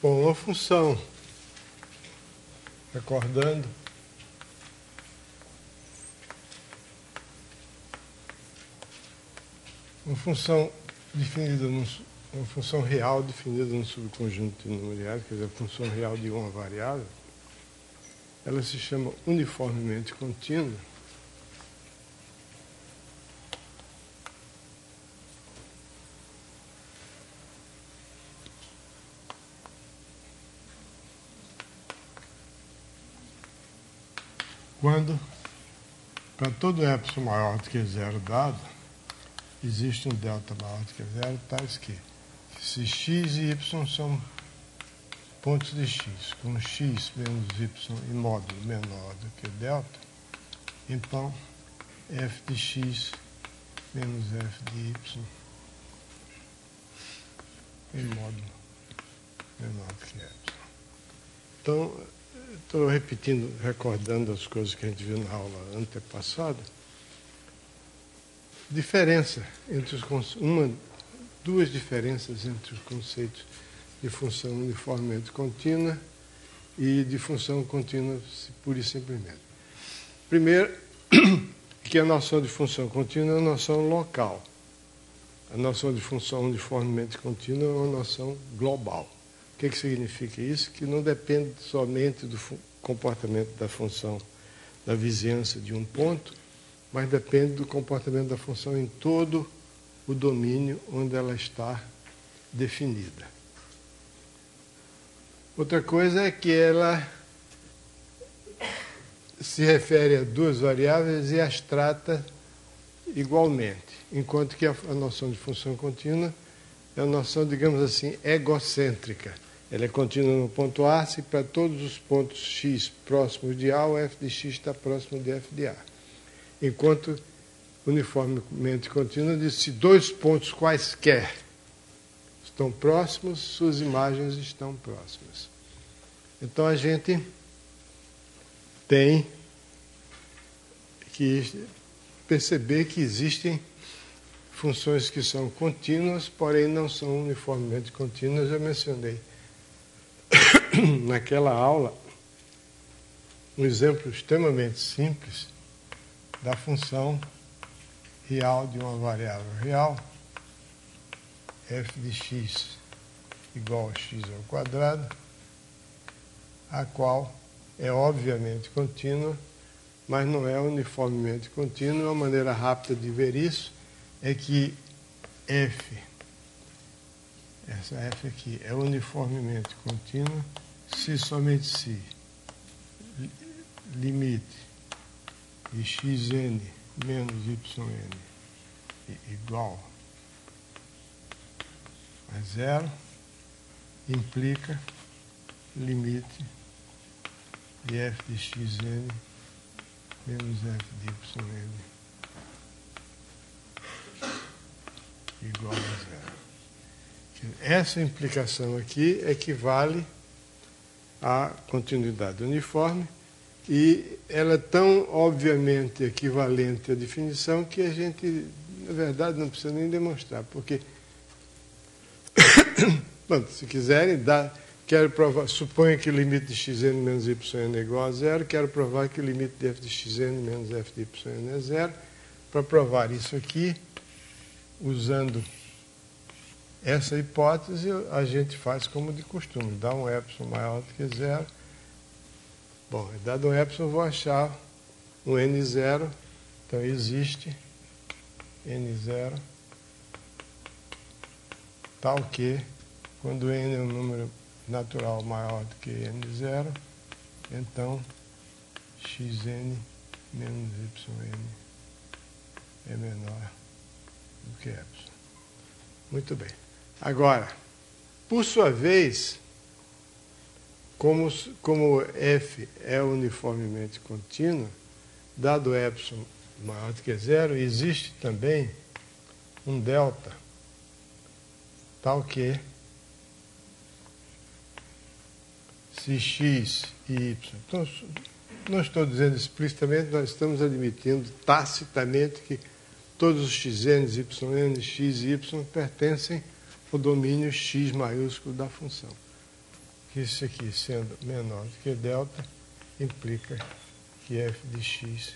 Bom, uma função, recordando, uma função definida, uma função real definida num subconjunto de número reais, quer dizer, a função real de uma variável, ela se chama uniformemente contínua. Quando, para todo epsilon maior do que zero dado, existe um delta maior do que zero, tais que, se x e y são pontos de x, com x menos y em módulo menor do que delta, então f de x menos f de y em módulo menor do que epsilon. Então, estou repetindo, recordando as coisas que a gente viu na aula antepassada. Diferença entre duas diferenças entre os conceitos de função uniformemente contínua e de função contínua pura e simplesmente. Primeiro, que a noção de função contínua é uma noção local. A noção de função uniformemente contínua é uma noção global. O que significa isso? Que não depende somente do comportamento da função da vizinhança de um ponto, mas depende do comportamento da função em todo o domínio onde ela está definida. Outra coisa é que ela se refere a duas variáveis e as trata igualmente, enquanto que a noção de função contínua é uma noção, digamos assim, egocêntrica. Ela é contínua no ponto A, se para todos os pontos x próximos de A, o f de x está próximo de f de A. Enquanto uniformemente contínua diz se dois pontos quaisquer estão próximos, suas imagens estão próximas. Então a gente tem que perceber que existem funções que são contínuas, porém não são uniformemente contínuas. Eu mencionei naquela aula um exemplo extremamente simples da função real de uma variável real, f de x igual a x ao quadrado, a qual é obviamente contínua, mas não é uniformemente contínua. Uma maneira rápida de ver isso é que f, essa f aqui, é uniformemente contínua se somente se limite de xn menos yn igual a zero implica limite de f de xn menos f de yn igual a zero. Essa implicação aqui equivale à continuidade uniforme e ela é tão obviamente equivalente à definição que a gente, na verdade, não precisa nem demonstrar, porque, bom, se quiserem, quero provar, suponha que o limite de xn menos yn é igual a zero, quero provar que o limite de f de xn menos f de yn é zero. Para provar isso aqui, usando essa hipótese, a gente faz como de costume, dá um epsilon maior do que zero. Bom, dado um epsilon, vou achar um n0, então existe n0 tal que, quando n é um número natural maior do que n0, então xn menos yn é menor do que epsilon. Muito bem. Agora, por sua vez, como f é uniformemente contínuo, dado epsilon maior do que zero, existe também um delta, tal que se x e y... Então, não estou dizendo explicitamente, nós estamos admitindo tacitamente que todos os xn, yn, x e y pertencem ao domínio x maiúsculo da função. que isso aqui, sendo menor do que delta, implica que f de x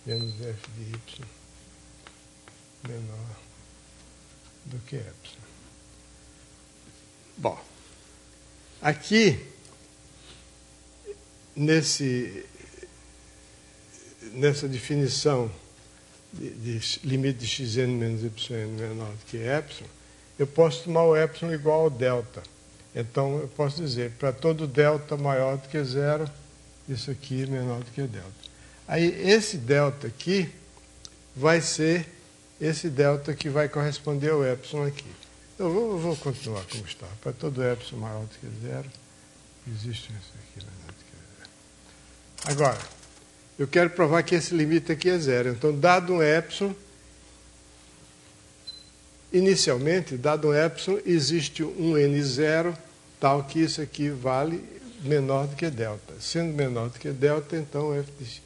menos f de y menor do que epsilon. Bom, aqui, nessa definição de limite de xn menos yn menor do que epsilon, eu posso tomar o epsilon igual ao delta. Então, eu posso dizer, para todo delta maior do que zero, isso aqui é menor do que delta. Aí, esse delta aqui vai ser esse delta que vai corresponder ao epsilon aqui. Eu vou continuar como está. Para todo epsilon maior do que zero, existe isso aqui menor do que zero. Agora, eu quero provar que esse limite aqui é zero. Então, dado um epsilon, inicialmente, dado um epsilon, existe um n0 tal que isso aqui vale menor do que delta. Sendo menor do que delta, então f de x.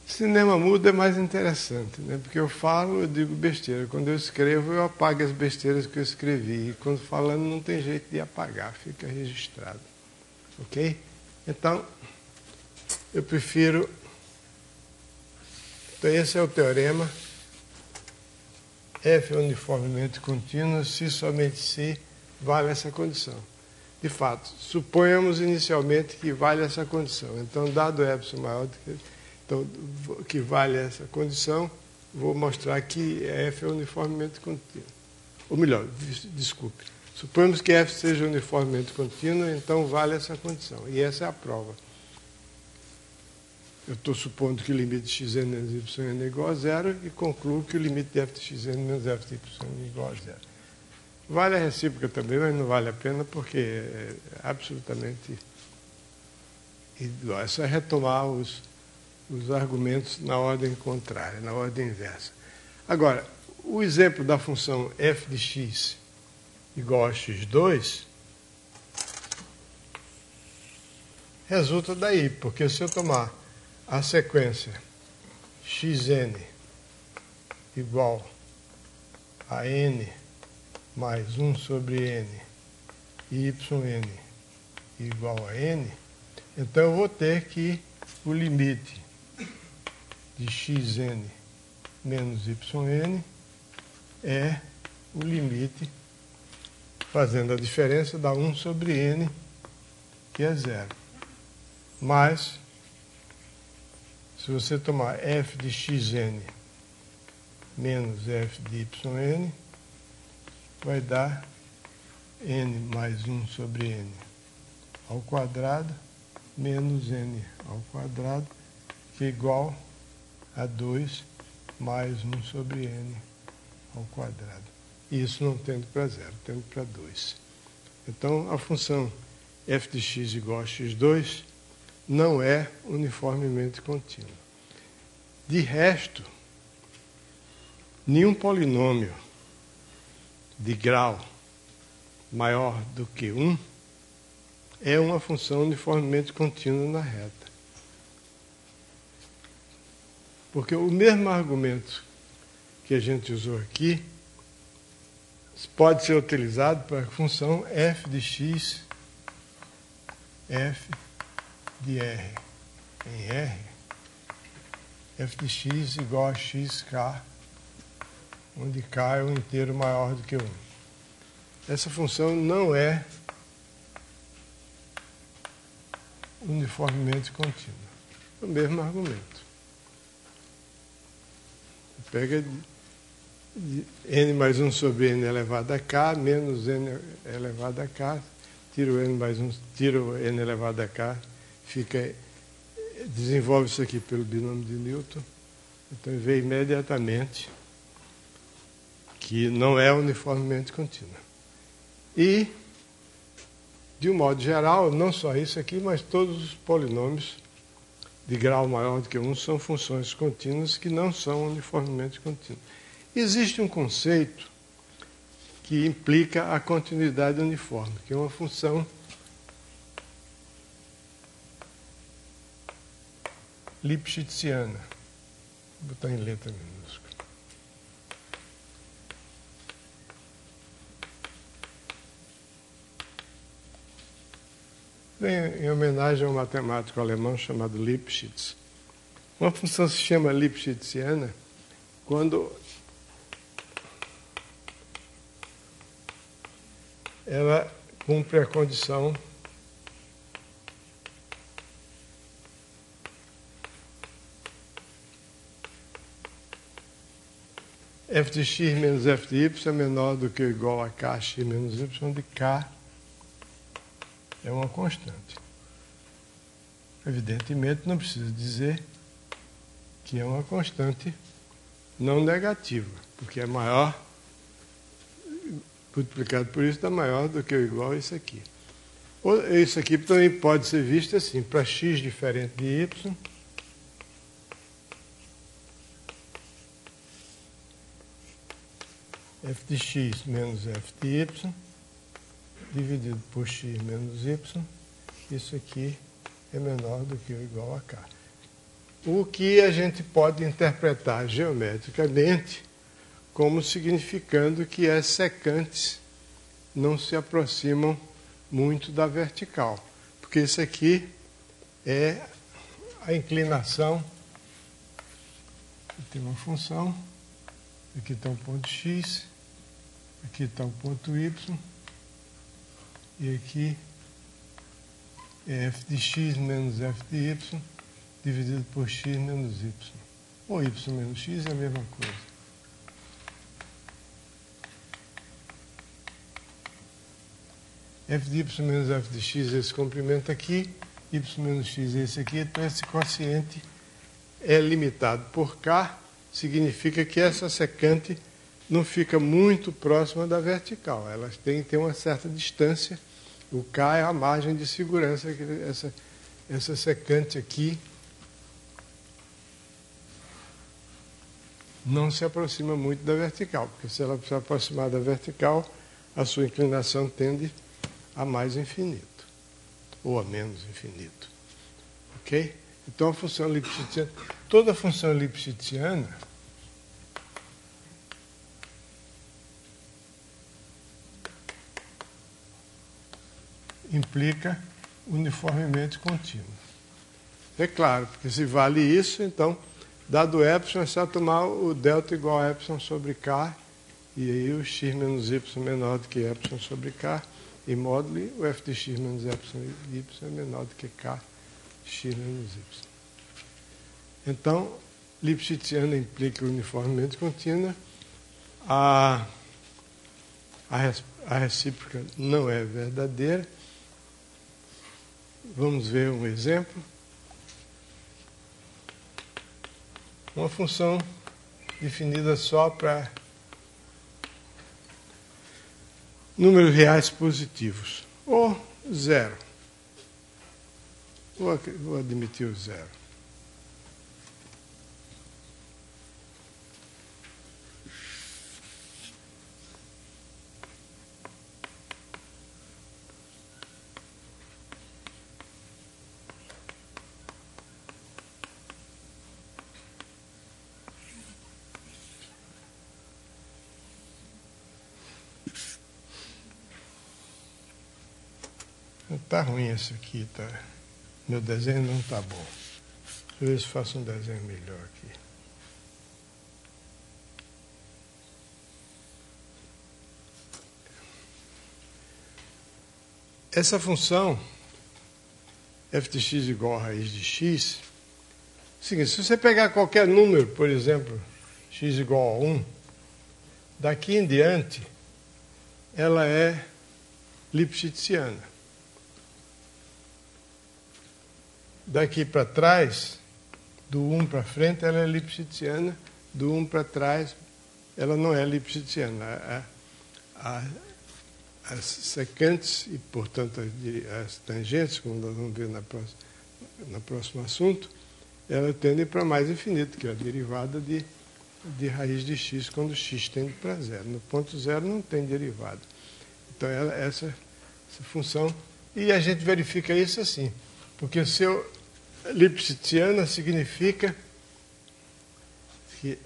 Cinema mudo é mais interessante, né? Porque eu falo, eu digo besteira. Quando eu escrevo, eu apago as besteiras que eu escrevi. E quando falando, não tem jeito de apagar, fica registrado. Ok? Então, eu prefiro... Então, esse é o teorema. F é uniformemente contínuo se somente se vale essa condição. De fato, suponhamos inicialmente que vale essa condição. Então, dado epsilon maior do que... Então, que vale essa condição, vou mostrar que f é uniformemente contínuo. Ou melhor, desculpe. Suponhamos que f seja uniformemente contínuo, então vale essa condição. E essa é a prova. Eu estou supondo que o limite de xn menos yn é igual a zero e concluo que o limite de f de xn menos f de y é igual a zero. Vale a recíproca também, mas não vale a pena porque é absolutamente igual. É só retomar os argumentos na ordem contrária, na ordem inversa. Agora, o exemplo da função f de x igual a x2 resulta daí, porque se eu tomar a sequência xn igual a n mais 1 sobre n e yn igual a n, então eu vou ter que o limite de xn menos yn é o limite, fazendo a diferença, da 1 sobre n, que é zero. Mas, se você tomar f de xn menos f de yn, vai dar n mais 1 sobre n ao quadrado menos n ao quadrado, que é igual a 2 mais 1 sobre n ao quadrado. E isso não tendo para zero, tendo para 2. Então, a função f de x igual a x2 não é uniformemente contínua. De resto, nenhum polinômio de grau maior do que 1 é uma função uniformemente contínua na reta. Porque o mesmo argumento que a gente usou aqui pode ser utilizado para a função f de x, f de r em r, f de x igual a xk, onde k é um inteiro maior do que 1. Essa função não é uniformemente contínua. É o mesmo argumento. Você pega n mais 1 sobre n elevado a k, menos n elevado a k, tira o n mais 1, tira o n elevado a k, desenvolve isso aqui pelo binômio de Newton, então vê imediatamente que não é uniformemente contínua. E, de um modo geral, não só isso aqui, mas todos os polinômios de grau maior do que 1 são funções contínuas que não são uniformemente contínuas. Existe um conceito que implica a continuidade uniforme, que é uma função lipschitziana. Vou botar em letra minúscula. Vem em homenagem a um matemático alemão chamado Lipschitz. Uma função se chama lipschitziana quando ela cumpre a condição f de x menos f de y é menor do que ou igual a kx menos y, onde k é uma constante. Evidentemente, não preciso dizer que é uma constante não negativa, porque é maior, multiplicado por isso, dá maior do que ou igual a isso aqui. Isso aqui também pode ser visto assim, para x diferente de y, f de x menos f de y, dividido por x menos y, isso aqui é menor do que ou igual a k. O que a gente pode interpretar geometricamente como significando que as secantes não se aproximam muito da vertical, porque isso aqui é a inclinação. Tem uma função, aqui está um ponto x, aqui está um ponto y, e aqui é f de x menos f de y, dividido por x menos y. Ou y menos x é a mesma coisa. F de y menos f de x é esse comprimento aqui, y menos x é esse aqui, então esse quociente é limitado por k, significa que essa secante não fica muito próxima da vertical, elas têm que ter uma certa distância. O k é a margem de segurança, que essa secante aqui não se aproxima muito da vertical, porque se ela se aproximar da vertical, a sua inclinação tende a mais infinito, ou a menos infinito. Ok? Então a função lipschitziana, toda função lipschitziana implica uniformemente contínuo. É claro, porque se vale isso, então, dado epsilon, é só tomar o delta igual a epsilon sobre k, e aí o x menos y menor do que epsilon sobre k, e módulo o f de x menos epsilon y é menor do que k, x menos y. Então, lipschitziana implica uniformemente contínua, a recíproca não é verdadeira. Vamos ver um exemplo. Uma função definida só para números reais positivos, ou zero. Vou admitir o zero. Está ruim isso aqui, tá? Meu desenho não está bom. Deixa eu ver se faço um desenho melhor aqui. Essa função f de x igual a raiz de x, é o seguinte, se você pegar qualquer número, por exemplo, x igual a 1, daqui em diante, ela é lipschitziana. Daqui para trás, do 1 para frente, ela é lipschitziana, do 1 para trás, ela não é lipschitziana. As secantes e, portanto, as tangentes, como nós vamos ver no próximo assunto, elas tendem para mais infinito, que é a derivada de raiz de x, quando x tende para zero. No ponto zero não tem derivada. Então, essa função... E a gente verifica isso assim, porque se eu... Lipschitziana significa que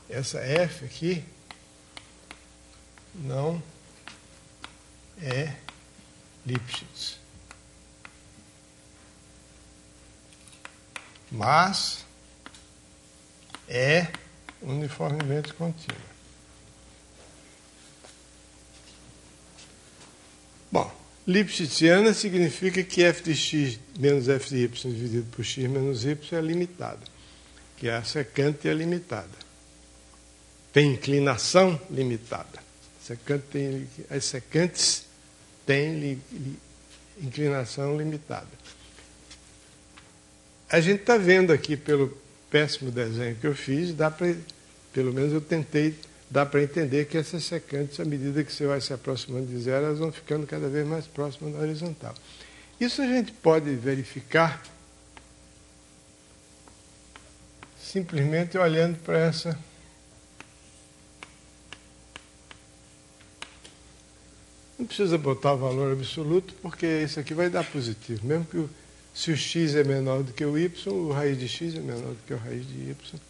essa f aqui não é Lipschitz, mas é uniformemente contínua. Bom, Lipschitziana significa que f de x menos f de y dividido por x menos y é limitada, que a secante é limitada. Tem inclinação limitada. As secantes têm inclinação limitada. A gente está vendo aqui, pelo péssimo desenho que eu fiz, pelo menos eu tentei, dá para entender que essas secantes, à medida que você vai se aproximando de zero, elas vão ficando cada vez mais próximas da horizontal. Isso a gente pode verificar simplesmente olhando para essa... Não precisa botar o valor absoluto, porque isso aqui vai dar positivo. Mesmo que se o x é menor do que o y, o raiz de x é menor do que o raiz de y.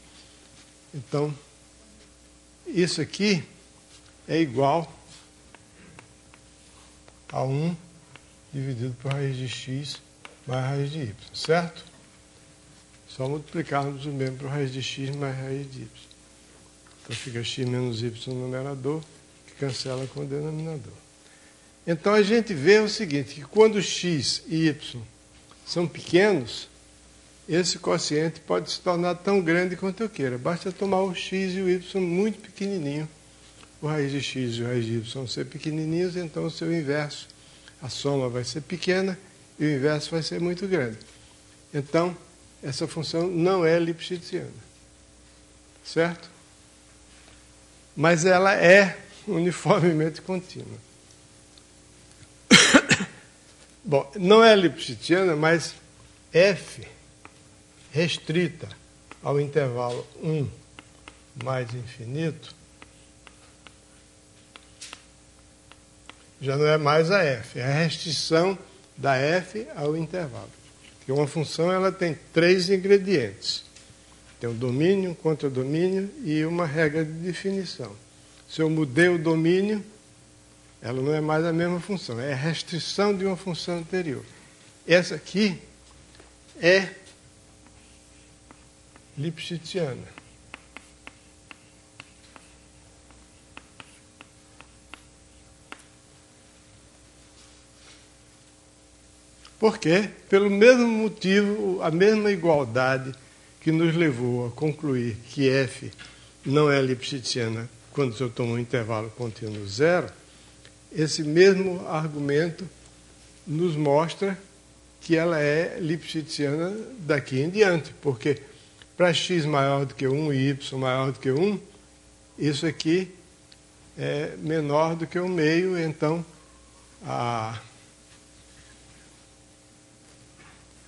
Então, isso aqui é igual a 1 dividido por raiz de x mais raiz de y, certo? Só multiplicarmos o mesmo por raiz de x mais raiz de y. Então fica x menos y no numerador, que cancela com o denominador. Então a gente vê o seguinte, que quando x e y são pequenos, esse quociente pode se tornar tão grande quanto eu queira. Basta tomar o x e o y muito pequenininho. O raiz de x e o raiz de y vão ser pequenininhos, então o seu inverso, a soma vai ser pequena e o inverso vai ser muito grande. Então, essa função não é lipschitziana. Certo? Mas ela é uniformemente contínua. Bom, não é lipschitziana, mas f restrita ao intervalo 1 mais infinito, já não é mais a f, é a restrição da f ao intervalo. Porque uma função ela tem 3 ingredientes. Tem um domínio, um contradomínio e uma regra de definição. Se eu mudei o domínio, ela não é mais a mesma função, é a restrição de uma função anterior. Essa aqui é lipschitziana. Por quê? Pelo mesmo motivo, a mesma igualdade que nos levou a concluir que f não é lipschitziana quando eu tomo um intervalo contínuo zero, esse mesmo argumento nos mostra que ela é lipschitziana daqui em diante, porque para x maior do que 1 e y maior do que 1, isso aqui é menor do que o meio, então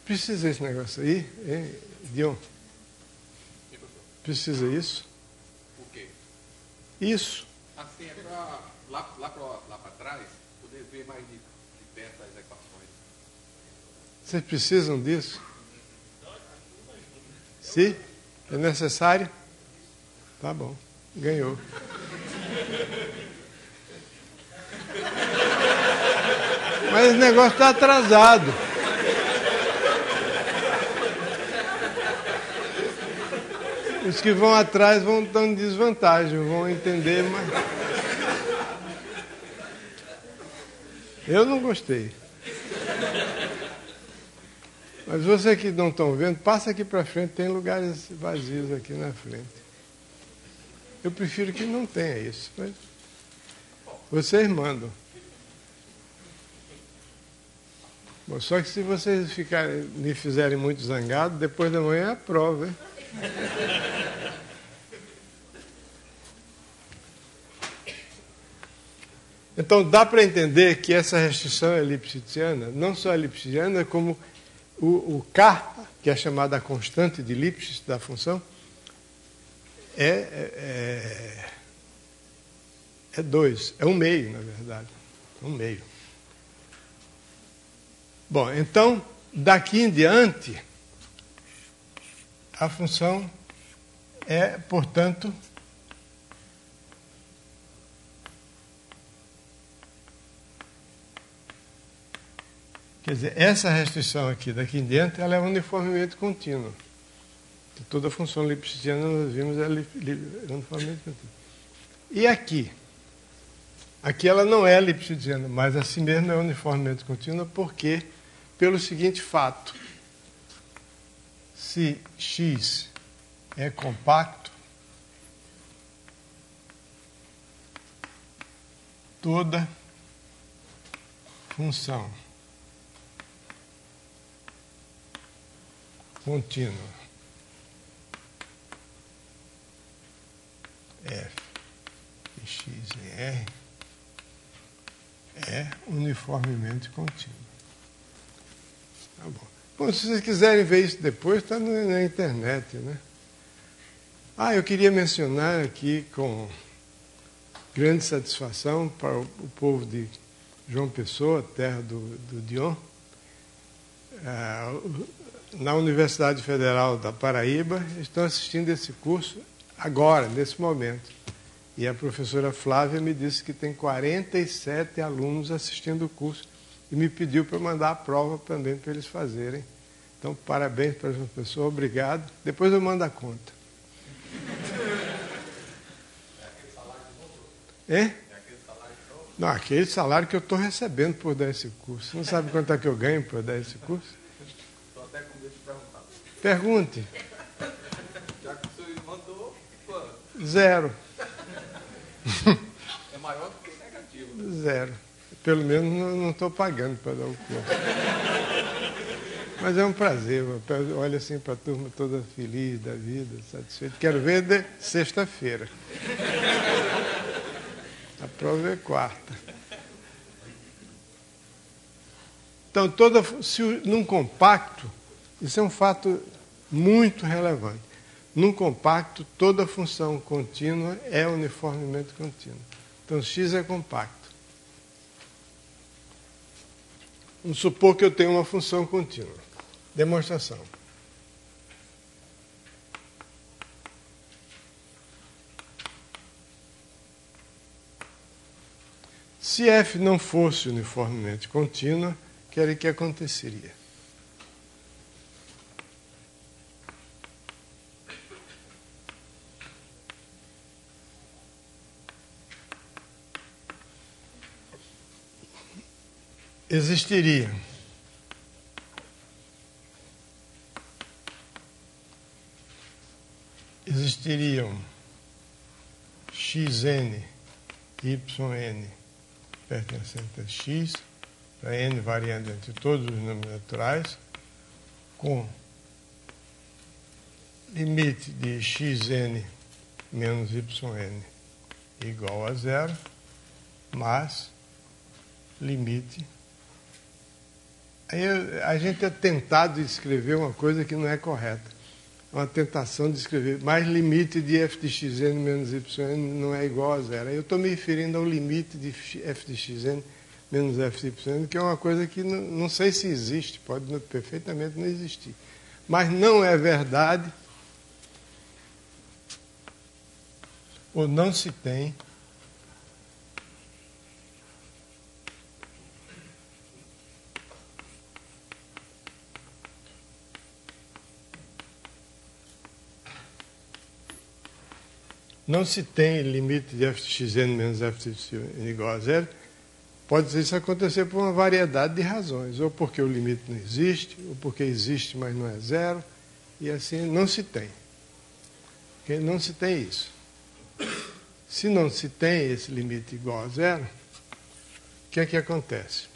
precisa esse negócio aí, hein, Dion? Precisa isso? O quê? Isso. Assim, é para lá para trás, poder ver mais de perto as equações. Vocês precisam disso? Sim? É necessário? Tá bom, ganhou. Mas o negócio está atrasado. Os que vão atrás vão estar em desvantagem, vão entender, mas... Eu não gostei. Mas vocês que não estão vendo, passa aqui para frente, tem lugares vazios aqui na frente. Eu prefiro que não tenha isso, mas vocês mandam. Bom, só que se vocês me fizerem muito zangado, depois da manhã é a prova, hein? Então dá para entender que essa restrição é lipschitziana, não só é lipschitziana, como o K, que é chamada a constante de Lipschitz da função, é 2, é um meio, na verdade. Um meio. Bom, então, daqui em diante, a função é, portanto, quer dizer, essa restrição aqui, daqui em diante, ela é uniformemente contínua. Toda função lipschitziana, nós vimos, é uniformemente contínua. E aqui? Aqui ela não é lipschitziana, mas assim mesmo é uniformemente contínua, porque, pelo seguinte fato, se x é compacto, toda função contínua f de x em R é uniformemente contínua. Tá bom. Bom, se vocês quiserem ver isso depois, está na internet, né? Eu queria mencionar aqui com grande satisfação para o povo de João Pessoa, terra do Dion, na Universidade Federal da Paraíba, estão assistindo esse curso agora, nesse momento. E a professora Flávia me disse que tem 47 alunos assistindo o curso e me pediu para mandar a prova também para eles fazerem. Então, parabéns para essa pessoa, obrigado. Depois eu mando a conta. É? Não, aquele salário que eu estou recebendo por dar esse curso. Você não sabe quanto é que eu ganho por dar esse curso? Estou até com medo de perguntar. Pergunte. Já que o senhor mandou, quanto? 0. É maior do que negativo. Né? 0. Pelo menos não estou pagando para dar o curso. Mas é um prazer. Olha assim para a turma toda feliz da vida, satisfeita. Quero ver de sexta-feira. A prova é quarta. Então, num compacto, isso é um fato muito relevante. Num compacto, toda função contínua é uniformemente contínua. Então, x é compacto. Vamos supor que eu tenho uma função contínua. Demonstração. Se f não fosse uniformemente contínua, o que aconteceria? Existiriam xn, yn pertencente a x, para n variando entre todos os números naturais, com limite de xn menos yn igual a zero, mais limite. Aí a gente é tentado de escrever uma coisa que não é correta. É uma tentação de escrever, mais limite de f de xn menos yn não é igual a zero. Aí eu estou me referindo ao limite de f de xn menos f de yn, que é uma coisa que não sei se existe, pode perfeitamente não existir. Mas não é verdade, ou não se tem, limite de f de xn menos f de yn igual a zero. Pode isso acontecer por uma variedade de razões, ou porque o limite não existe, ou porque existe, mas não é zero, e assim não se tem. Porque não se tem isso. Se não se tem esse limite igual a zero, o que é que acontece?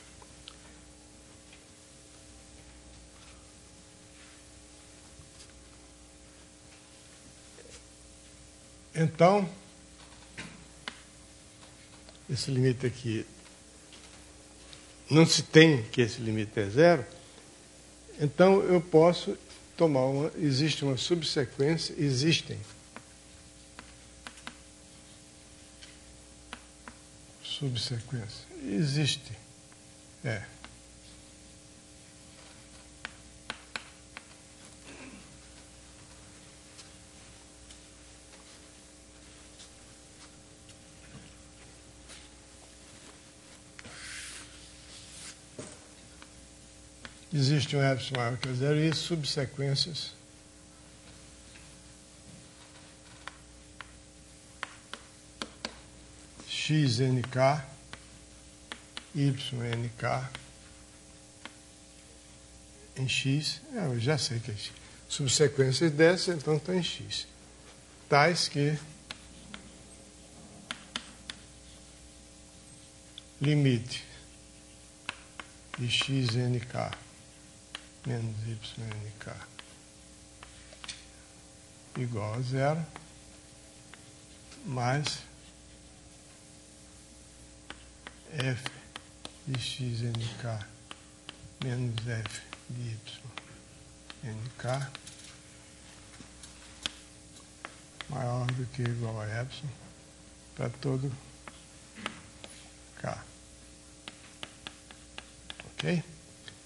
Então, esse limite aqui, não se tem que esse limite é zero, então eu posso tomar existe uma subsequência, existem subsequência, existe, existe um epsilon maior que zero e subsequências xnk, ynk em x, eu já sei que é x. Subsequências dessas, então estão em x. Tais que limite de xnk menos ynk igual a zero, mais f de xnk menos f de ynk maior do que ou igual a epsilon para todo k. Ok?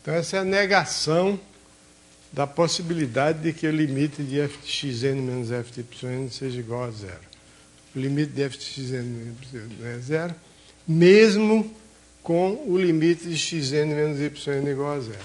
Então, essa é a negação da possibilidade de que o limite de f de xn menos f de yn seja igual a zero. O limite de f de xn menos y é zero, mesmo com o limite de xn menos y igual a zero.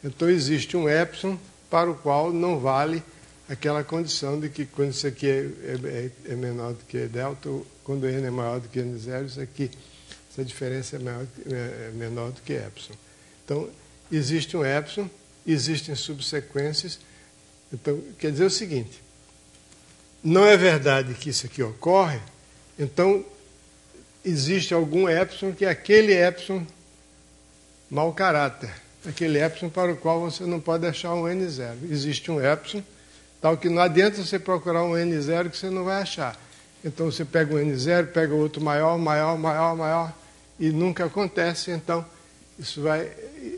Então, existe um epsilon para o qual não vale aquela condição de que quando isso aqui é menor do que delta, ou quando n é maior do que n0, essa diferença é menor do que epsilon. Então, existe um epsilon, existem subsequências. Então, quer dizer o seguinte, não é verdade que isso aqui ocorre, então existe algum epsilon que é aquele epsilon mau caráter, aquele epsilon para o qual você não pode achar um n0. Existe um epsilon, tal que não adianta você procurar um n0 que você não vai achar. Então você pega um n0, pega outro maior, e nunca acontece, então isso é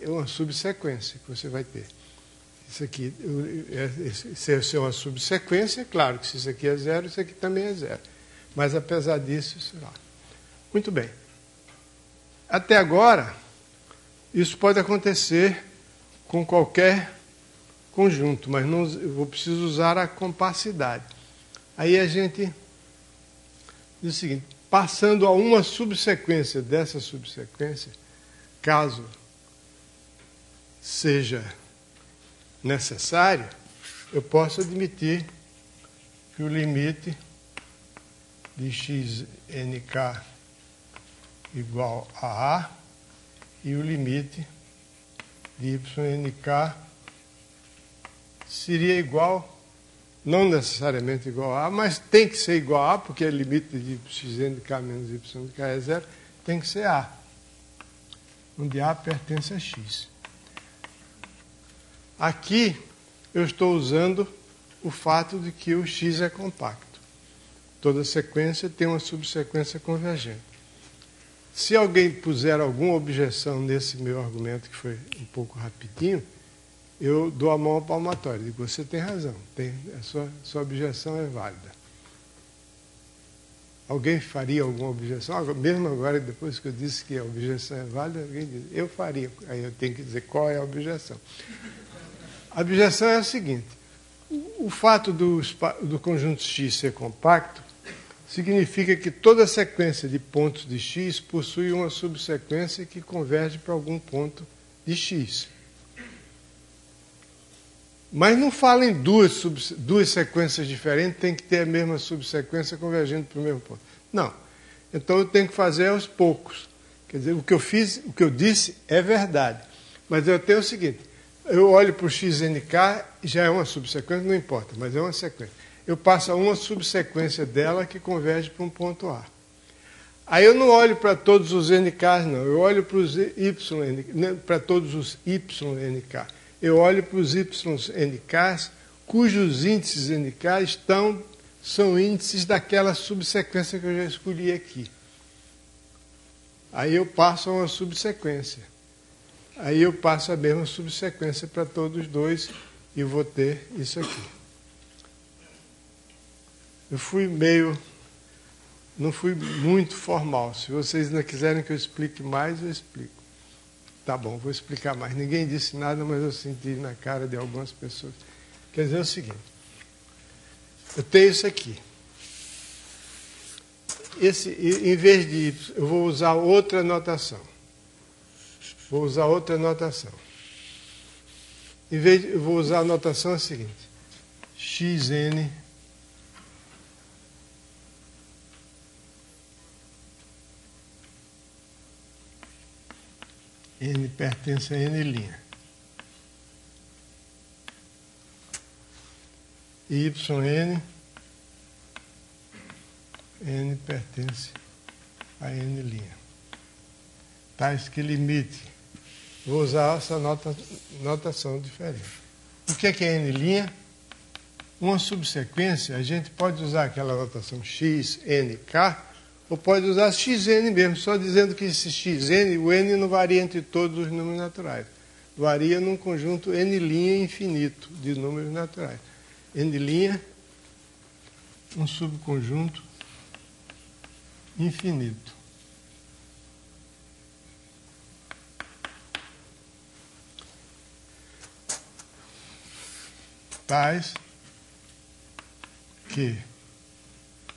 uma subsequência que você vai ter. Isso aqui, se é uma subsequência, claro que se isso aqui é zero, isso aqui também é zero. Mas apesar disso, isso lá. Muito bem. Até agora, isso pode acontecer com qualquer conjunto, mas não, eu preciso usar a compacidade. Aí a gente diz o seguinte, passando a uma subsequência dessa subsequência, caso seja necessário, eu posso admitir que o limite de xnk igual a A e o limite de ynk seria igual, não necessariamente igual a A, mas tem que ser igual a A, porque o limite de xnk menos ynk é zero, tem que ser A, onde A pertence a x. Aqui eu estou usando o fato de que o x é compacto. Toda sequência tem uma subsequência convergente. Se alguém puser alguma objeção nesse meu argumento, que foi um pouco rapidinho, eu dou a mão à palmatória. Digo, você tem razão, a sua objeção é válida. Alguém faria alguma objeção? Mesmo agora, depois que eu disse que a objeção é válida, alguém diz, eu faria. Aí eu tenho que dizer qual é a objeção. A objeção é a seguinte: o fato do conjunto X ser compacto significa que toda sequência de pontos de X possui uma subsequência que converge para algum ponto de X. Mas não fala em duas sequências diferentes, tem que ter a mesma subsequência convergindo para o mesmo ponto. Não. Então eu tenho que fazer aos poucos. Quer dizer, o que eu disse é verdade. Mas eu tenho o seguinte: eu olho para o XNK, já é uma subsequência, não importa, mas é uma sequência. Eu passo a uma subsequência dela que converge para um ponto A. Aí eu não olho para todos os NKs, não. Eu olho para os YNK, para todos os YNK. Eu olho para os YNKs cujos índices NK são índices daquela subsequência que eu já escolhi aqui. Aí eu passo a uma subsequência. Aí eu passo a mesma subsequência para todos os dois e vou ter isso aqui. Eu não fui muito formal. Se vocês ainda quiserem que eu explique mais, eu explico. Tá bom, vou explicar mais. Ninguém disse nada, mas eu senti na cara de algumas pessoas. Quer dizer o seguinte: eu tenho isso aqui. Em vez de Y, eu vou usar outra notação. Eu vou usar a notação seguinte: xn n pertence a n'. Y n pertence a n'. Tais que limite. Vou usar essa notação diferente. O que é n'? Uma subsequência, a gente pode usar aquela notação x, n, k, ou pode usar xn mesmo, só dizendo que esse xn, o n não varia entre todos os números naturais. Varia num conjunto n' infinito de números naturais. N', um subconjunto infinito. Tais que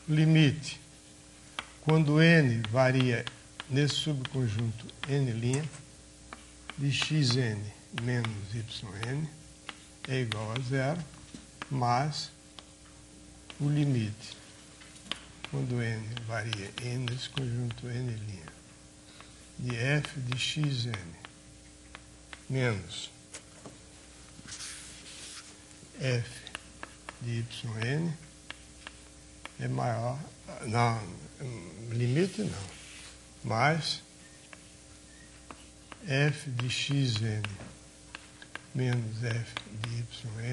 o limite, quando n varia nesse subconjunto n', de xn menos yn é igual a zero, mas o limite, quando n varia nesse conjunto n', de f de xn menos f de yn é maior, não, limite não, mas f de xn menos f de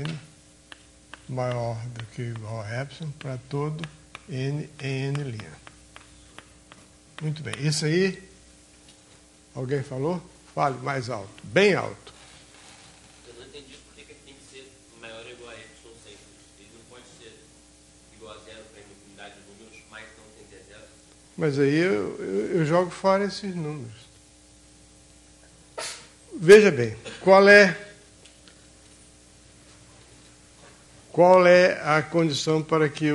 yn maior do que ou igual a epsilon para todo n em n'. Muito bem, isso aí, alguém falou? Fale mais alto, bem alto. Eu não entendi por que tem que ser maior ou igual a epsilon sempre. Ele não pode ser igual a zero para a infinidade de números, mas não tem que ser zero. Mas aí eu jogo fora esses números. Veja bem, qual é a condição para que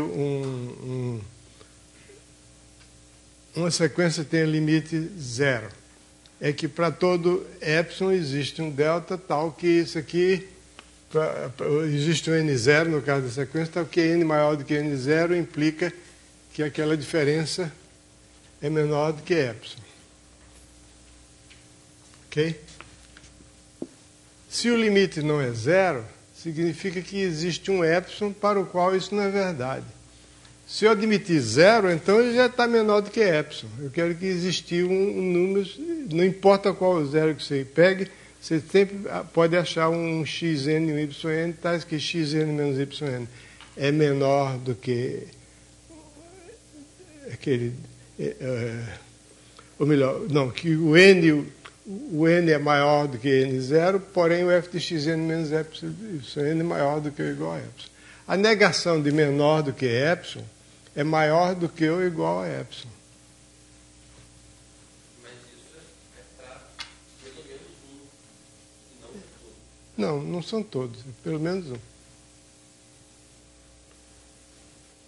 uma sequência tenha limite zero? É que para todo epsilon existe um delta tal que isso aqui, existe um n0 no caso da sequência, tal que n maior do que n0 implica que aquela diferença é menor do que epsilon. Ok? Se o limite não é zero, significa que existe um epsilon para o qual isso não é verdade. Se eu admitir zero, então ele já está menor do que epsilon. Eu quero que exista um número, não importa qual o zero que você pegue, você sempre pode achar um xn e um yn, tais que xn menos yn é menor do que ou melhor, não, que o n é maior do que n0, porém o f de xn menos epsilon é maior do que ou igual a epsilon. A negação de menor do que epsilon é maior do que ou igual a epsilon. Mas isso é para pelo menos um, e não todos. Não, não são todos, pelo menos um.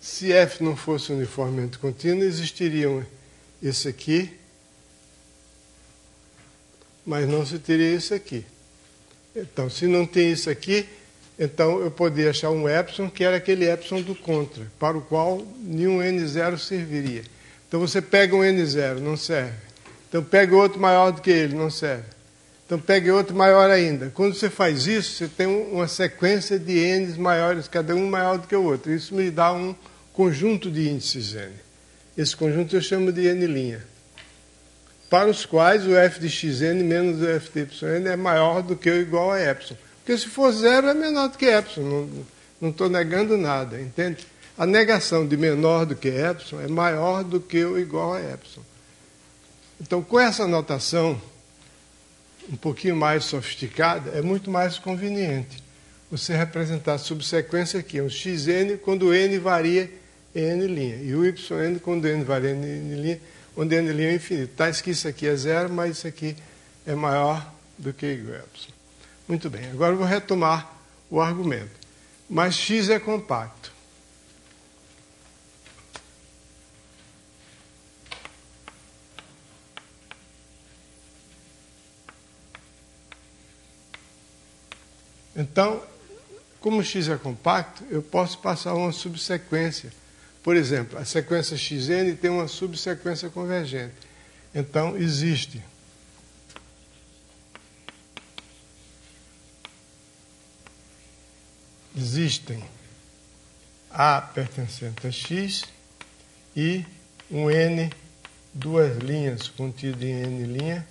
Se f não fosse uniformemente contínuo, existiriam esse aqui, mas não se teria isso aqui. Então, se não tem isso aqui, então eu poderia achar um epsilon, que era aquele epsilon do contra, para o qual nenhum n0 serviria. Então você pega um n0, não serve. Então pega outro maior do que ele, não serve. Então pega outro maior ainda. Quando você faz isso, você tem uma sequência de n's maiores, cada um maior do que o outro. Isso me dá um conjunto de índices n. Esse conjunto eu chamo de n', para os quais o f de xn menos o f de yn é maior do que ou igual a epsilon. Porque se for zero é menor do que epsilon, não estou negando nada, entende? A negação de menor do que epsilon é maior do que ou igual a epsilon. Então, com essa notação um pouquinho mais sofisticada, é muito mais conveniente você representar a subsequência aqui, um xn quando o n varia em n', e o yn quando n varia em n', onde n' é infinito. Tais que isso aqui é zero, mas isso aqui é maior do que igual a epsilon. Muito bem, agora eu vou retomar o argumento. Mas x é compacto. Então, como x é compacto, eu posso passar uma subsequência. Por exemplo, a sequência xn tem uma subsequência convergente. Então, existem A pertencente a x e um n, duas linhas contido em n',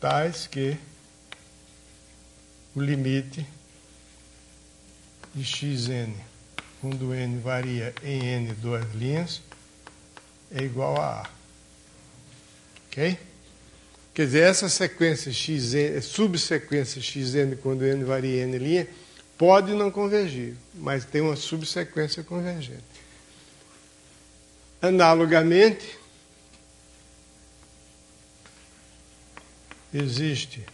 tais que o limite de xn, quando n varia em n duas linhas, é igual a A. Ok? Quer dizer, essa sequência xn, subsequência xn, quando n varia em n', pode não convergir, mas tem uma subsequência convergente. Analogamente, existe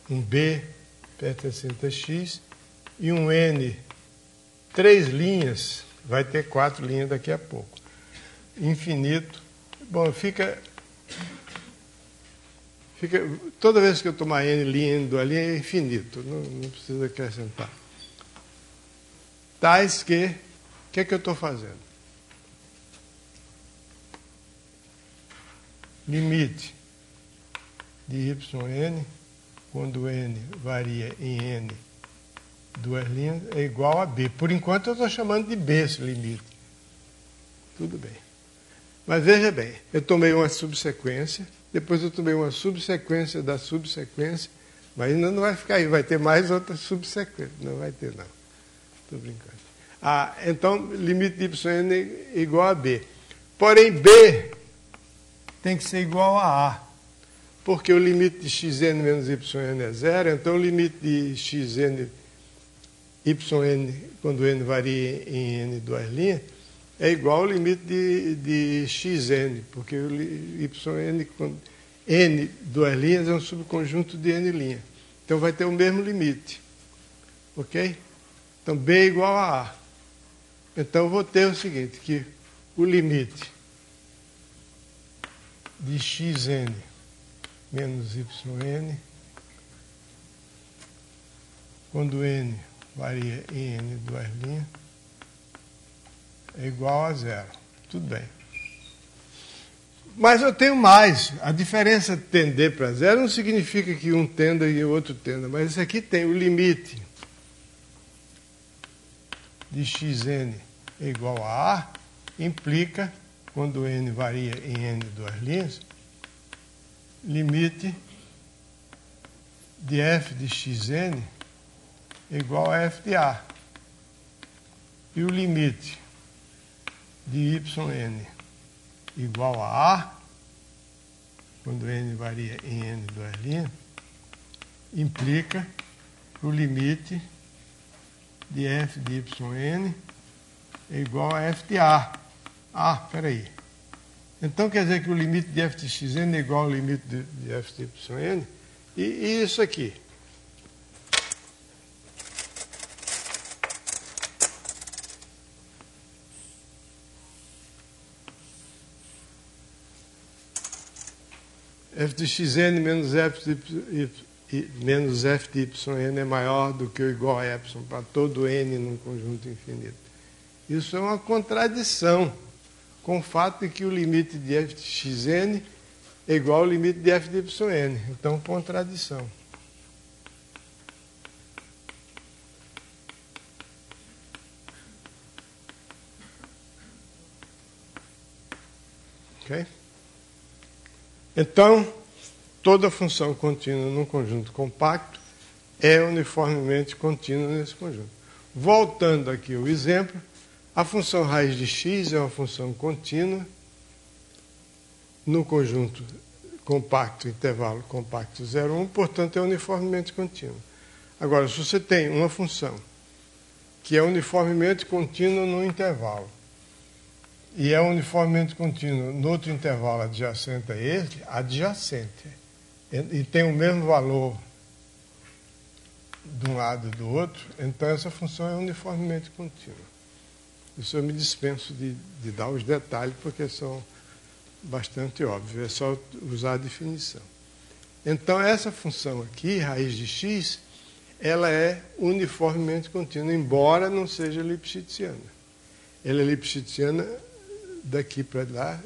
um B pertencente a x e um N, três linhas, vai ter quatro linhas daqui a pouco. Infinito. Bom, fica toda vez que eu tomar N linha, N duas linhas, é infinito, não precisa acrescentar. Tais que, o que é que eu estou fazendo? Limite de yn, quando n varia em n duas linhas, é igual a b. Por enquanto eu estou chamando de b esse limite. Tudo bem. Mas veja bem, eu tomei uma subsequência, depois eu tomei uma subsequência da subsequência, mas ainda não vai ficar aí, vai ter mais outra subsequência. Não vai ter, não. Estou brincando. Então, limite de yn é igual a b. Porém, b tem que ser igual a A. Porque o limite de xn menos yn é zero, então o limite de xn, yn, quando n varia em n duas linhas, é igual ao limite de xn, porque o yn, quando n duas linhas é um subconjunto de n'. Então vai ter o mesmo limite. Ok? Então b é igual a A. Então eu vou ter o seguinte, que o limite de xn menos yn, quando n varia em n duas linhas, é igual a zero. Tudo bem. Mas eu tenho mais. A diferença de tender para zero não significa que um tenda e o outro tenda, mas isso aqui tem o limite de xn é igual a A, implica, quando n varia em n duas linhas, limite de f de xn é igual a f de A. E o limite de yn igual a A, quando n varia em n duas, implica o limite de f de yn é igual a f de A. Ah, espera aí. Então quer dizer que o limite de f de xn é igual ao limite de f de yn? E isso aqui? F de xn menos f de yn é maior do que ou igual a epsilon para todo n num conjunto infinito. Isso é uma contradição com o fato de que o limite de f de xn é igual ao limite de f de yn. Então, contradição. Ok? Então, toda função contínua num conjunto compacto é uniformemente contínua nesse conjunto. Voltando aqui ao exemplo, a função raiz de x é uma função contínua no conjunto compacto, intervalo compacto 0, 1, portanto é uniformemente contínua. Agora, se você tem uma função que é uniformemente contínua no intervalo e é uniformemente contínua no outro intervalo adjacente a esse, e tem o mesmo valor de um lado e do outro, então essa função é uniformemente contínua. Isso eu me dispenso de dar os detalhes, porque são bastante óbvios, é só usar a definição. Então, essa função aqui, raiz de x, ela é uniformemente contínua, embora não seja lipschitziana. Ela é lipschitziana daqui para lá,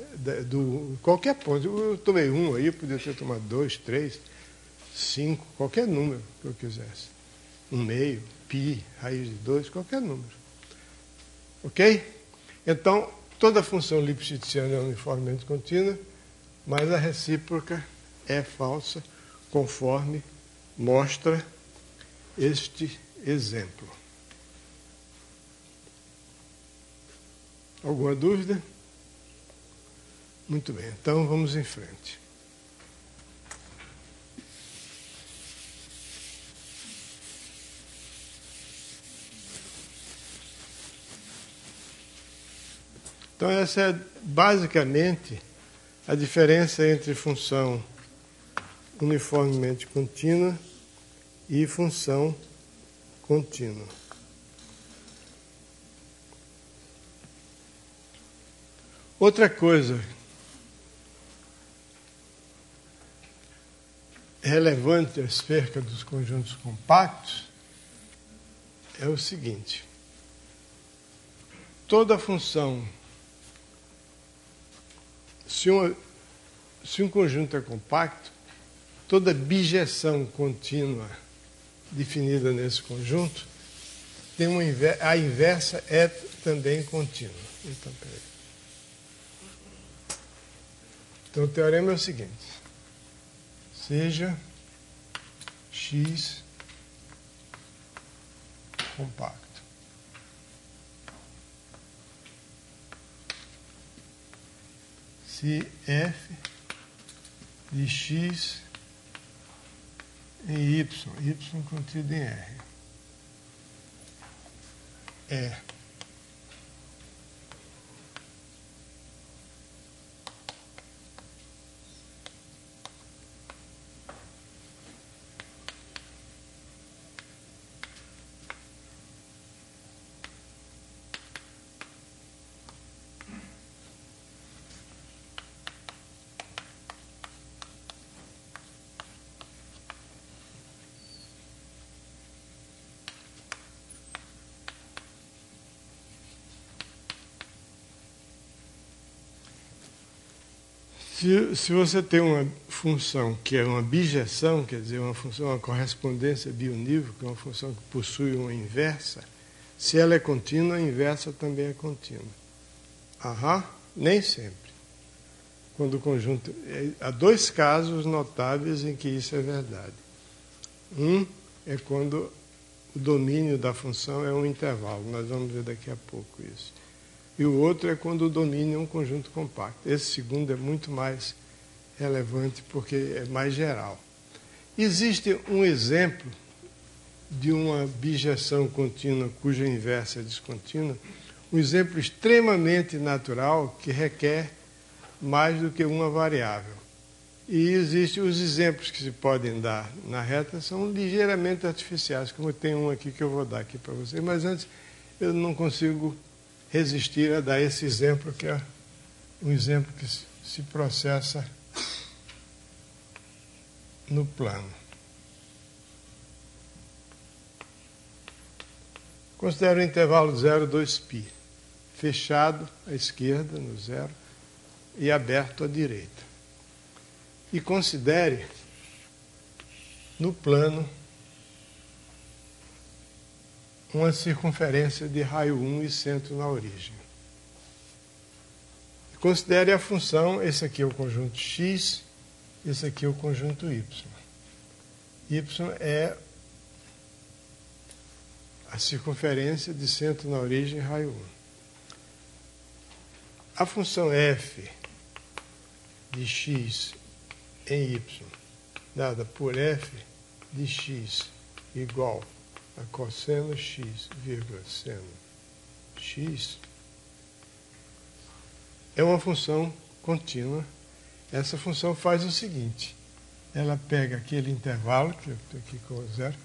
qualquer ponto. Eu tomei 1 aí, eu podia ter tomado 2, 3, 5, qualquer número que eu quisesse. 1/2, π, raiz de 2, qualquer número. Ok? Então, toda função lipschitziana é uniformemente contínua, mas a recíproca é falsa, conforme mostra este exemplo. Alguma dúvida? Muito bem, então vamos em frente. Então, essa é basicamente a diferença entre função uniformemente contínua e função contínua. Outra coisa relevante acerca dos conjuntos compactos é o seguinte: toda função, se um conjunto é compacto, toda bijeção contínua definida nesse conjunto tem a inversa é também contínua. Então, peraí. Então, o teorema é o seguinte: seja x compacto. Se f de x em y contido em R é Se você tem uma função que é uma bijeção, quer dizer, uma correspondência bionívoca, uma função que possui uma inversa, se ela é contínua, a inversa também é contínua. Nem sempre. Quando o conjunto... Há dois casos notáveis em que isso é verdade. Um é quando o domínio da função é um intervalo. Nós vamos ver daqui a pouco isso. e o outro é quando o domínio é um conjunto compacto. Esse segundo é muito mais relevante porque é mais geral. Existe um exemplo de uma bijeção contínua cuja inversa é descontínua, um exemplo extremamente natural que requer mais do que uma variável. E existem os exemplos que se podem dar na reta são ligeiramente artificiais, como tem um aqui que eu vou dar aqui para vocês, mas antes eu não consigo resistir a dar esse exemplo, que é um exemplo que se processa no plano. Considero o intervalo 0, 2π, fechado à esquerda, no zero, e aberto à direita. E considere no plano uma circunferência de raio 1 e centro na origem. Considere a função, esse aqui é o conjunto x, esse aqui é o conjunto y. Y é a circunferência de centro na origem raio 1. A função f de x em y, dada por f de x igual a cosseno x, vírgula, seno x, é uma função contínua. Essa função faz o seguinte, ela pega aquele intervalo, que eu estou aqui com 0,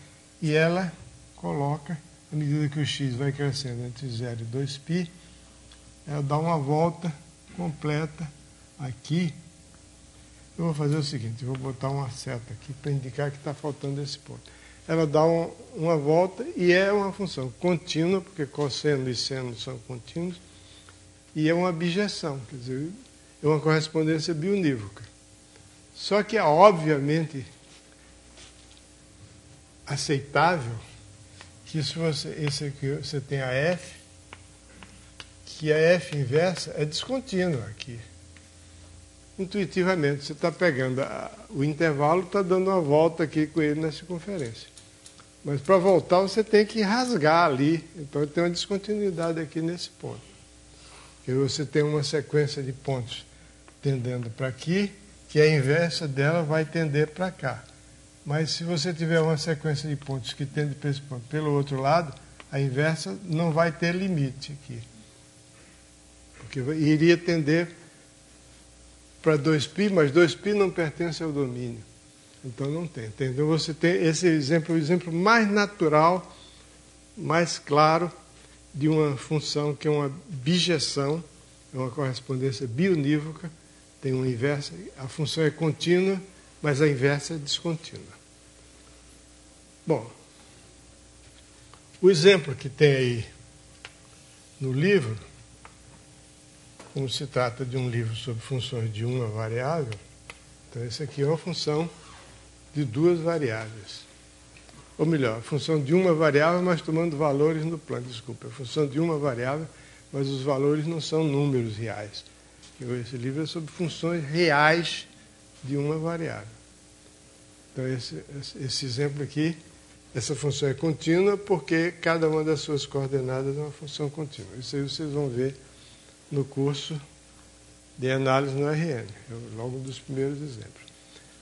e ela coloca, à medida que o x vai crescendo entre 0 e 2π, ela dá uma volta completa aqui. Eu vou fazer o seguinte, eu vou botar uma seta aqui para indicar que está faltando esse ponto. Ela dá uma volta e é uma função contínua, porque cosseno e seno são contínuos, e é uma bijeção, quer dizer, é uma correspondência biunívoca. Só que é obviamente aceitável que se esse aqui, você tem a f, que a f inversa é descontínua aqui. Intuitivamente, você está pegando o intervalo, está dando uma volta aqui com ele na circunferência. Mas para voltar você tem que rasgar ali, então tem uma descontinuidade aqui nesse ponto. E você tem uma sequência de pontos tendendo para aqui, que a inversa dela vai tender para cá. Mas se você tiver uma sequência de pontos que tende para esse ponto pelo outro lado, a inversa não vai ter limite aqui. Porque iria tender para 2π, mas 2π não pertence ao domínio. Então não tem. Então você tem esse exemplo, o exemplo mais natural, mais claro de uma função que é uma bijeção, é uma correspondência biunívoca, tem uma inversa, a função é contínua, mas a inversa é descontínua. Bom, o exemplo que tem aí no livro, como se trata de um livro sobre funções de uma variável, então esse aqui é uma função de duas variáveis. Ou melhor, a função de uma variável, mas tomando valores no plano. Desculpa, a função de uma variável, mas os valores não são números reais. Esse livro é sobre funções reais de uma variável. Então esse exemplo aqui, essa função é contínua porque cada uma das suas coordenadas é uma função contínua. Isso aí vocês vão ver no curso de análise no RN, logo dos primeiros exemplos.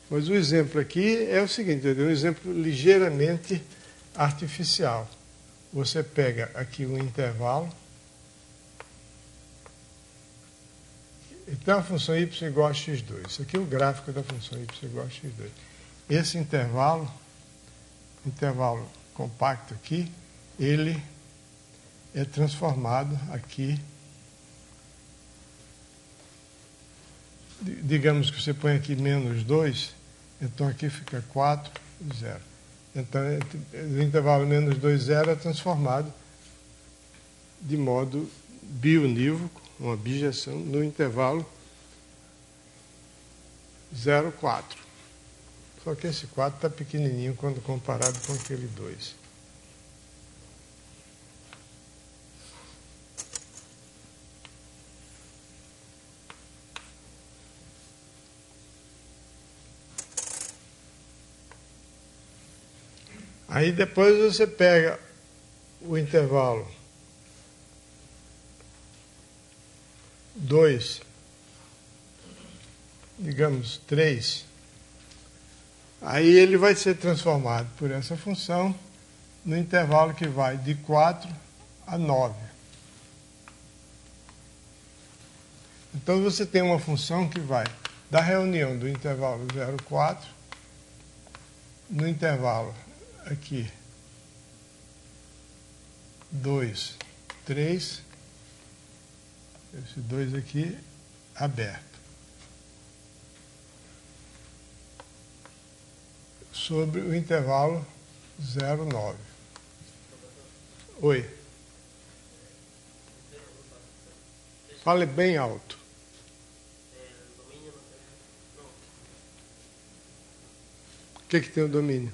Mas o exemplo aqui é o seguinte, é um exemplo ligeiramente artificial. Você pega aqui um intervalo, então a função y igual a x2. Isso aqui é o gráfico da função y igual a x2. Esse intervalo compacto aqui, ele é transformado aqui. Digamos que você põe aqui menos 2, então aqui fica 4, 0. Então, o intervalo menos 2, 0 é transformado de modo biunívoco, uma bijeção, no intervalo 0, 4. Só que esse 4 está pequenininho quando comparado com aquele 2. Aí depois você pega o intervalo 2, digamos 3, aí ele vai ser transformado por essa função no intervalo que vai de 4 a 9. Então você tem uma função que vai da reunião do intervalo 0, 4, no intervalo aqui 2, 3, esse 2 aqui aberto, sobre o intervalo 0, 9. Oi. Fale bem alto. O que tem o domínio?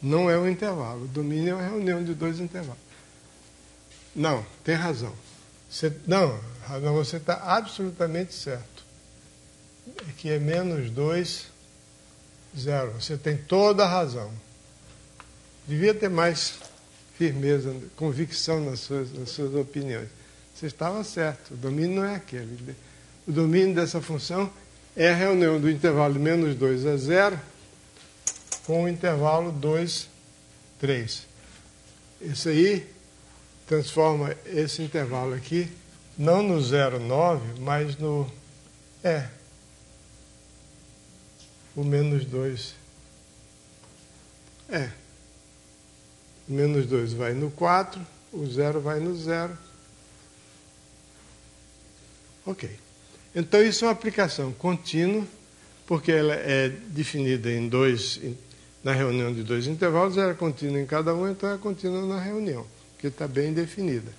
Não é o intervalo. O domínio é uma reunião de dois intervalos. Não, tem razão. Você está absolutamente certo. É que é menos 2, 0. Você tem toda a razão. Devia ter mais firmeza, convicção nas suas opiniões. Você estava certo. O domínio não é aquele. O domínio dessa função é a reunião do intervalo de menos 2 a 0 com o intervalo 2, 3. Isso aí transforma esse intervalo aqui, não no 0, 9, mas no... o menos 2. O menos 2 vai no 4, o 0 vai no 0. Ok. Então isso é uma aplicação contínua, porque ela é definida em na reunião de dois intervalos, ela é contínua em cada um, então é contínua na reunião, porque está bem definida.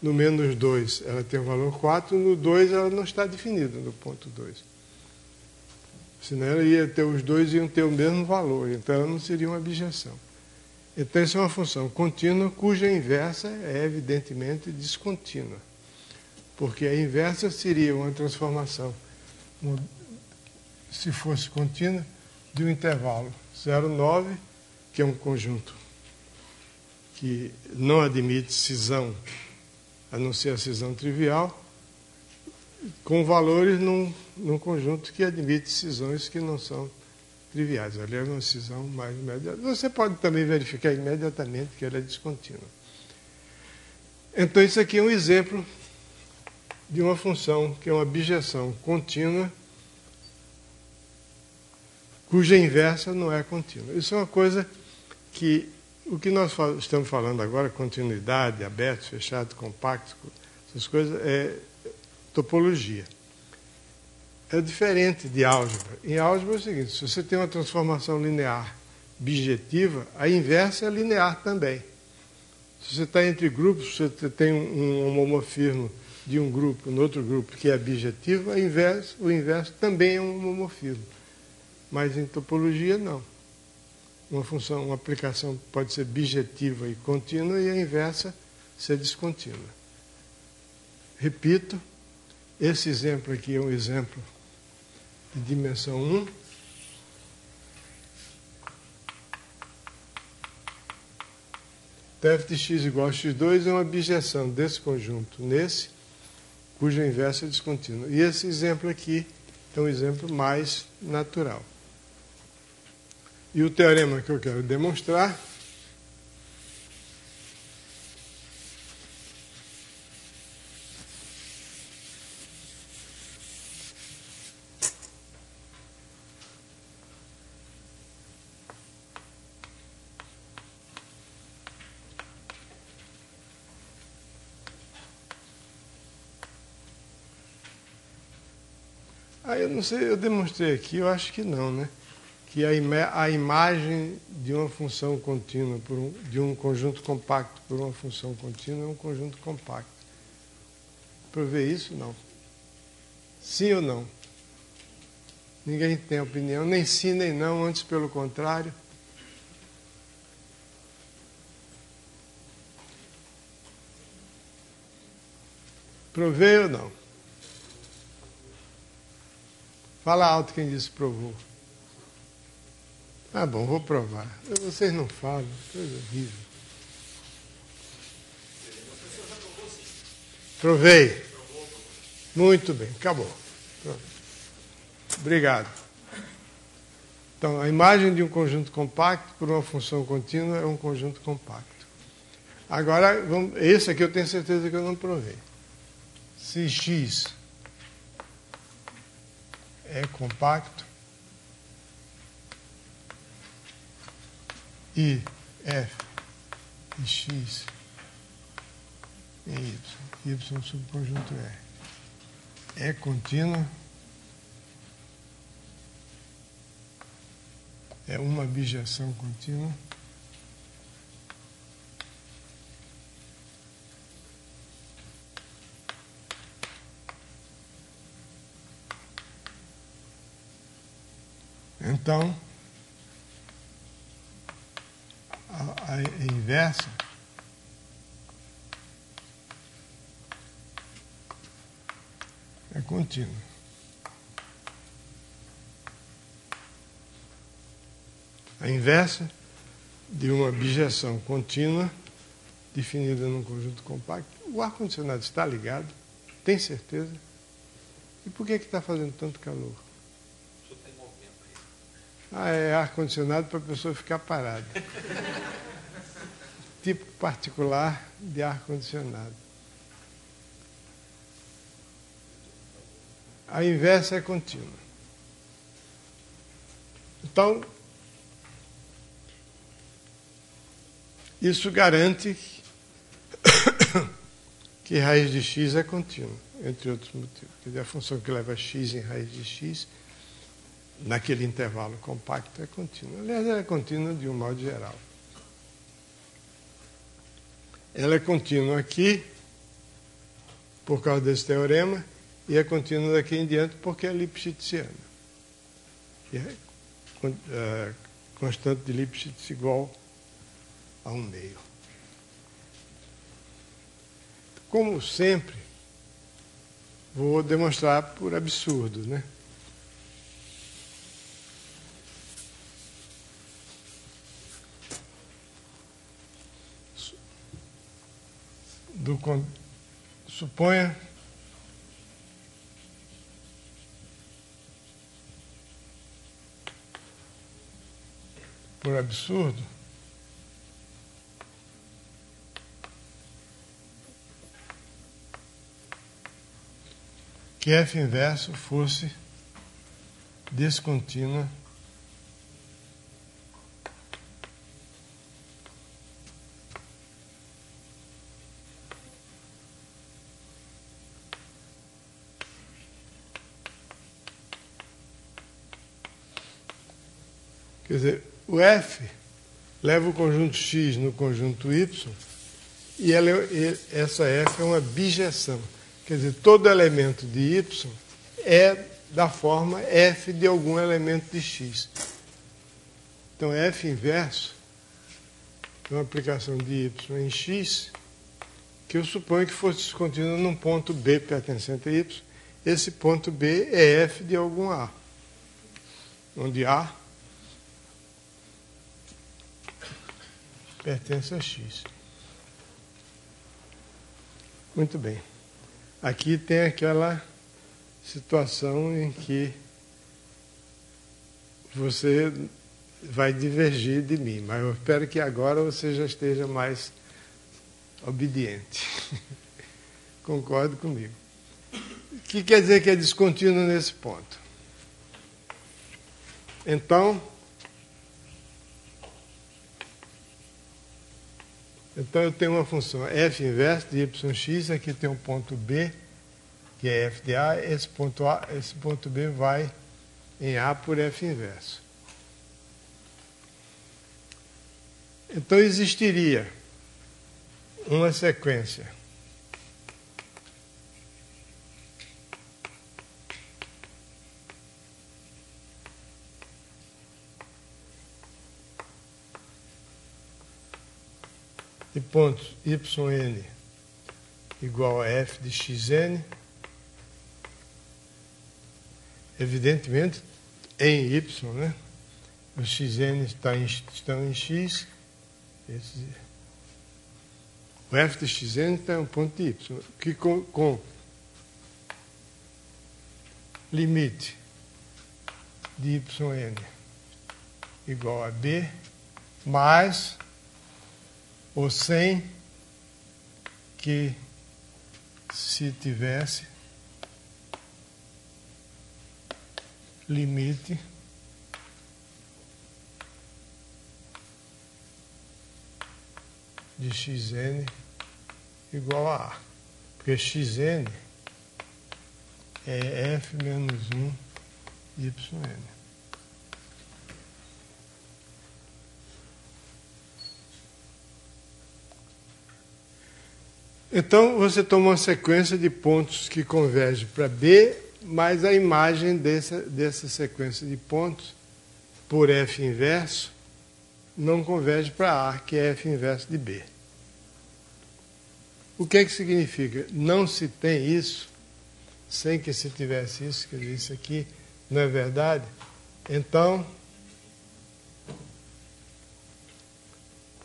No menos 2 ela tem o valor 4, no 2 ela não está definida, no ponto 2. Senão ela ia ter, os dois iam ter o mesmo valor, então ela não seria uma abjeção. Então isso é uma função contínua cuja inversa é evidentemente descontínua. Porque a inversa seria uma transformação, se fosse contínua, de um intervalo 0, 9, que é um conjunto que não admite cisão, a não ser a cisão trivial, com valores num conjunto que admite cisões que não são triviais. Ali é uma cisão mais imediata. Você pode também verificar imediatamente que ela é descontínua. Então isso aqui é um exemplo de uma função que é uma bijeção contínua cuja inversa não é contínua. Isso é uma coisa que o que nós estamos falando agora, continuidade, aberto, fechado, compacto, essas coisas, é topologia. É diferente de álgebra. Em álgebra é o seguinte, se você tem uma transformação linear bijetiva, a inversa é linear também. Se você está entre grupos, você tem um homomorfismo de um grupo no outro grupo que é bijetivo, o inverso também é um homomorfismo. Mas em topologia, não. Uma aplicação pode ser bijetiva e contínua e a inversa ser descontínua. Repito, esse exemplo aqui é um exemplo de dimensão 1. F de x igual a x2 é uma bijeção desse conjunto nesse, cuja inversa é descontínua. E esse exemplo aqui é um exemplo mais natural. E o teorema que eu quero demonstrar eu não sei, eu demonstrei aqui, eu acho que não, né? Que a imagem de uma função contínua, de um conjunto compacto por uma função contínua é um conjunto compacto. Provei isso? Não. Sim ou não? Ninguém tem opinião, nem sim nem não, antes pelo contrário. Provei ou não? Fala alto quem disse provou. Ah, bom, vou provar. Vocês não falam, coisa horrível. Provei. Muito bem, acabou. Pronto. Obrigado. Então, a imagem de um conjunto compacto por uma função contínua é um conjunto compacto. Agora, esse aqui eu tenho certeza que eu não provei. Se X é compacto e f de x em y subconjunto é contínuo, é uma bijeção contínua, então a inversa é contínua. A inversa de uma bijeção contínua definida num conjunto compacto. O ar-condicionado está ligado? Tem certeza? E por que está fazendo tanto calor? O senhor tem movimento aí. Ah, é ar-condicionado para a pessoa ficar parada. Tipo particular de ar-condicionado. A inversa é contínua. Então, isso garante que raiz de x é contínua, entre outros motivos. Quer dizer, a função que leva x em raiz de x, naquele intervalo compacto, é contínua. Aliás, ela é contínua de um modo geral. Ela é contínua aqui, por causa desse teorema, e é contínua daqui em diante porque é lipschitziana. E é constante de Lipschitz igual a 1/2. Como sempre, vou demonstrar por absurdo, né? Suponha por absurdo que f inverso fosse descontínua quer dizer, o f leva o conjunto x no conjunto y e essa f é uma bijeção. Quer dizer, todo elemento de y é da forma f de algum elemento de x. Então, f inverso é uma aplicação de y em x que eu suponho que fosse descontínua num ponto B pertencente a y. Esse ponto B é f de algum A, onde A pertence a x. Muito bem. Aqui tem aquela situação em que você vai divergir de mim, mas eu espero que agora você já esteja mais obediente. Concordo comigo. O que quer dizer que é descontínuo nesse ponto? Então eu tenho uma função f inverso de yx, aqui tem um ponto B, que é f de A, esse ponto B vai em A por f inverso. Então existiria uma sequência de pontos yn igual a f de xn, evidentemente em y, né? Os xn estão em x, o O f de xn está em um ponto de y, que com limite de yn igual a b, mais ou sem que se tivesse limite de xn igual a A. Porque xn é f menos 1 yn. Então, você toma uma sequência de pontos que converge para B, mas a imagem dessa sequência de pontos, por f inverso, não converge para A, que é f inverso de B. O que é que significa? Não se tem isso sem que se tivesse isso, quer dizer, isso aqui não é verdade. Então,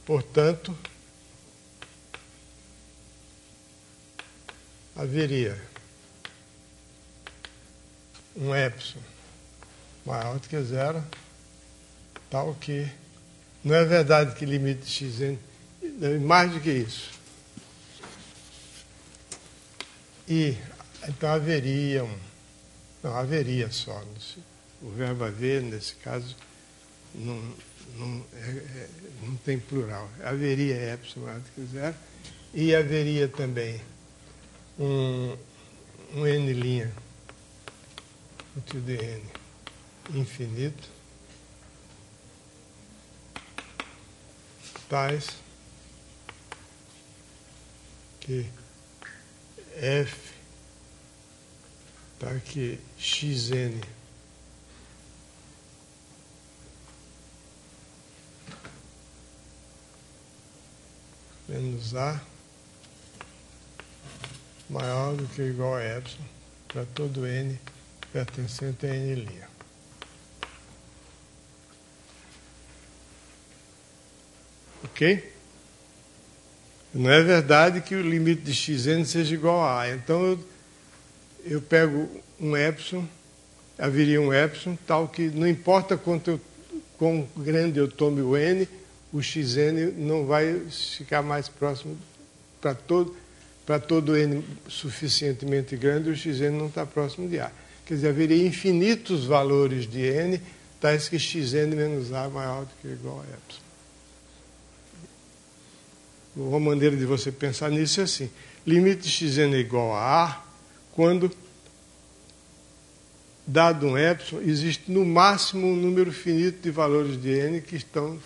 portanto, haveria um epsilon maior do que zero, tal que não é verdade que limite de xn, mais do que isso. E então haveria não haveria só, o verbo haver nesse caso não tem plural, haveria epsilon maior do que zero, e haveria também um n' útil de n infinito, tais que f, para que xn menos a maior do que ou igual a epsilon para todo n pertencente a n'. Ok? Não é verdade que o limite de xn seja igual a A. Então, eu pego um epsilon, haveria um epsilon, tal que não importa quão grande eu tome o n, o xn não vai ficar mais próximo para todo n suficientemente grande, o xn não está próximo de A. Quer dizer, haveria infinitos valores de n, tais que xn menos A maior do que ou igual a epsilon. Uma maneira de você pensar nisso é assim: limite de xn é igual a A quando, dado um epsilon, existe no máximo um número finito de valores de n que estão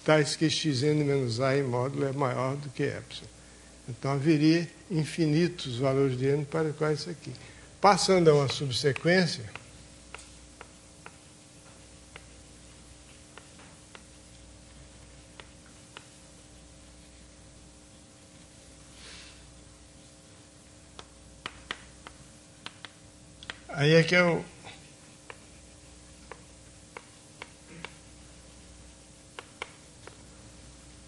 tais que xn menos A em módulo é maior do que epsilon. Então haveria infinitos valores de n para quais isso aqui. Passando a uma subsequência, aí é que eu